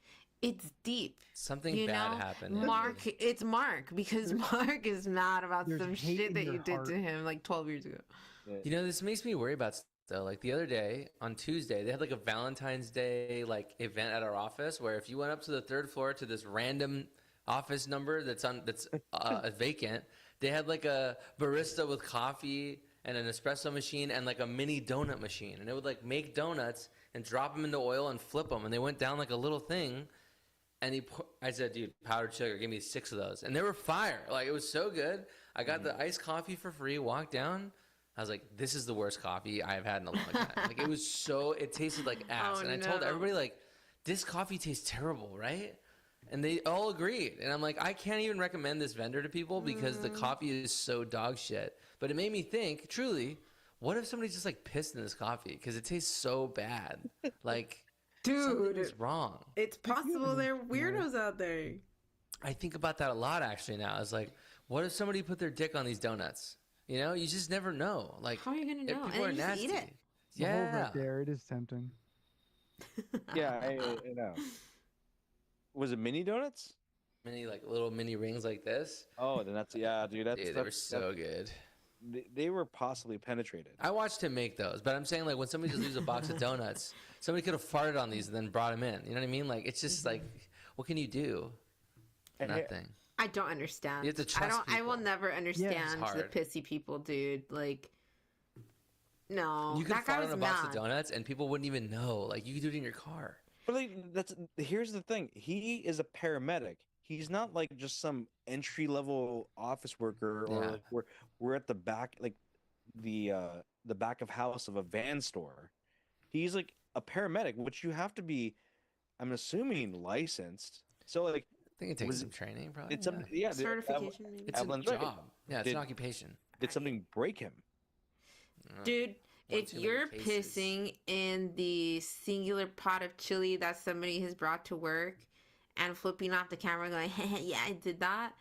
it's deep. Something You bad know, happened. yeah. Mark, it's Mark because Mark is mad about There's some hate shit in that your you did to heart. him like 12 years ago. You know, this makes me worry about stuff. Like the other day on Tuesday, they had like a Valentine's Day like event at our office where if you went up to the third floor to this random office number that's vacant, they had like a barista with coffee and an espresso machine and like a mini donut machine, and it would like make donuts and drop them into oil and flip them, and they went down like a little thing. And I said, dude, powdered sugar, give me 6 of those. And they were fire. Like, it was so good. I got the iced coffee for free, walked down. I was like, this is the worst coffee I have had in a long time. Like, it tasted like ass. Oh, and I told no. everybody, like, this coffee tastes terrible, right? And they all agreed. And I'm like, I can't even recommend this vendor to people because the coffee is so dog shit. But it made me think, truly, what if somebody just, like, pissed in this coffee? Because it tastes so bad. Like... Something is Dude, wrong. it's possible there are weirdos out there. I think about that a lot actually now. It's like, what if somebody put their dick on these donuts? You know, you just never know. Like, How are you gonna if know? people are And then nasty. just eat it. The hole Yeah. right there, it is tempting. yeah, I know. Was it mini donuts? Mini like little mini rings like this. Oh, then that's yeah, dude. That's Dude, they were so good. they were possibly penetrated. I watched him make those, but I'm saying like when somebody just leaves a box of donuts, somebody could have farted on these and then brought them in. You know what I mean? Like it's just like, what can you do? And Nothing. I don't understand. You have to I trust don't. I will people. never understand the hard. pissy people, dude. Like, no, You could that guy fart on was a box mad. of donuts and people wouldn't even know. Like you could do it in your car. But like, here's the thing. He is a paramedic. He's not like just some entry level office worker or Yeah. like we're at the back like the back of house of a van store. He's like a paramedic, which you have to be, I'm assuming, licensed. So like I think it takes Was some training, probably. it's something yeah, Certification, maybe. It's a Evelyn's right. job. Yeah, it's Did- an occupation. did something break him? Dude, One if too many you're cases. pissing in the singular pot of chili that somebody has brought to work and flipping off the camera going, yeah, I did that,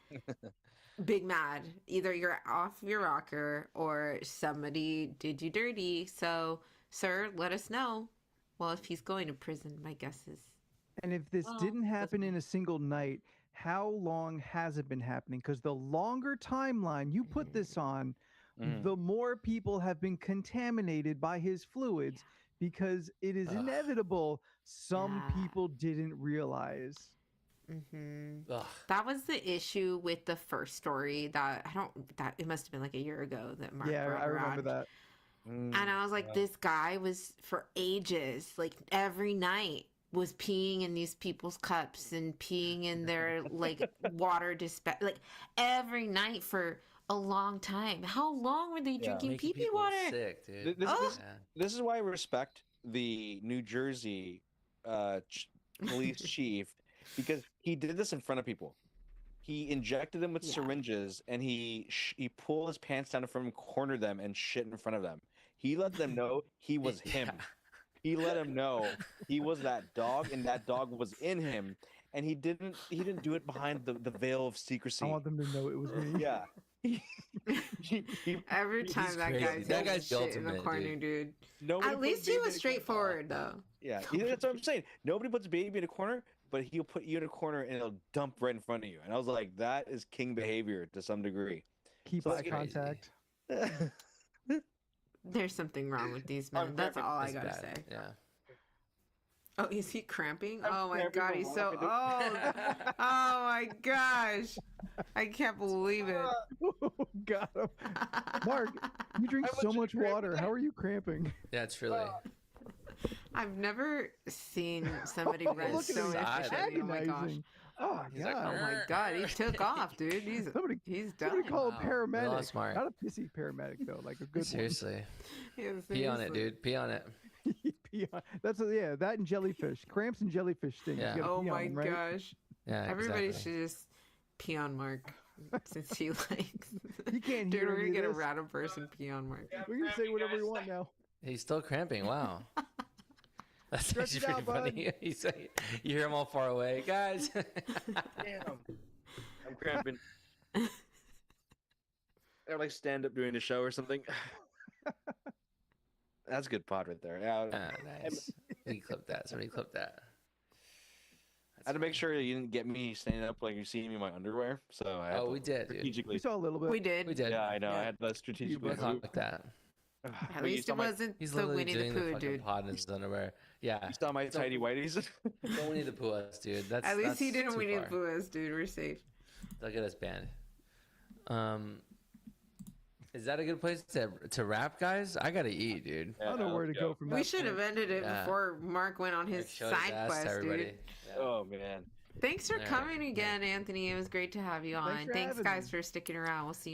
big mad. Either you're off your rocker or somebody did you dirty. So, sir, let us know. Well, if he's going to prison, my guess is. And if this Well, didn't happen in a single night, how long has it been happening? Because the longer timeline you put this on, Mhm. the more people have been contaminated by his fluids because it is Ugh. inevitable some Yeah. people didn't realize. Ugh. That was the issue with the first story that it must have been like a year ago that Mark Yeah, brought I remember around. that. And I was like, this guy was for ages, like every night was peeing in these people's cups and peeing in their like water dispenser, like every night for a long time. How long were they Yeah. drinking Making pee-pee people water? sick, dude. Th- This, Oh. this, this is why I respect the New Jersey police chief, because he did this in front of people. He injected them with Yeah. syringes, and he pulled his pants down in front of them, cornered them, and shit in front of them. He let them know he was him. Yeah. He let him know he was that dog, and that dog was in him. And he didn't do it behind the veil of secrecy. I want them to know it was me. Yeah. Every he's time that guy crazy. That takes guy's the shit in the ultimate, corner, dude. Nobody At puts least baby he in was a straightforward, though. Yeah, that's what I'm saying. Nobody puts baby in a corner, but he'll put you in a corner and it'll dump right in front of you. And I was like, that is king behavior to some degree. Keep So eye I can- contact. There's something wrong with these I'm men. That's cramping. all I It's gotta bad. say. Yeah. Oh, is he cramping? I'm Oh my cramping god, from he's so. walking. Oh, oh my gosh, I can't believe it. Got him. Mark, you drink I so want you much to cramp water. it. How are you cramping? Yeah, truly. I've never seen somebody Oh, run look at so him efficiently. Oh my gosh. agonizing. Oh my He's like, god. Oh my god, he took off, dude. He's Somebody done. call a Wow, we paramedic. lost Mark. Not a pissy paramedic though, like a good Seriously. Yeah, Pee on it, seriously. dude. Pee on it. one. Pee on- yeah, that and jellyfish. Cramps and jellyfish stink. You Yeah. gotta Oh pee on my them, right? gosh. Yeah, Everybody exactly. should just pee on Mark since he likes. He can't Dude, hear we're any gonna of get a this. random person pee on Mark. We're gonna say whatever we want now. He's still cramping. Wow. That's Stretch actually it pretty out, funny. He's like, you hear him all far away, guys. Damn. I'm cramping. Or like stand up during the show or something. That's a good pod right there. Yeah, Nice. We clipped that. Somebody clipped that. I had to make sure you didn't get me standing up like you're seeing me in my underwear. So I had Oh, to we did, dude. strategically. We saw a little bit. We did. We did. Yeah, I know. Yeah. I had to strategically. We caught like that. At But least it wasn't He's the literally Winnie the doing the Pooh, fucking dude. pod in his underwear. Yeah. You saw my tidy whities. Don't Winnie the Pooh us, dude. That's At least he that's didn't too Winnie the far. Pooh us, dude. We're safe. They'll get us banned. Is that a good place to wrap, guys? I gotta eat, dude. I don't know where to go from that. We should have point. ended it Yeah. before Mark went on his Show his side ass to quest, everybody. dude. Yeah. Oh man. Thanks for All right. coming again, Anthony. It was great to have you on. for Thanks, having guys, me. for sticking around. We'll see you.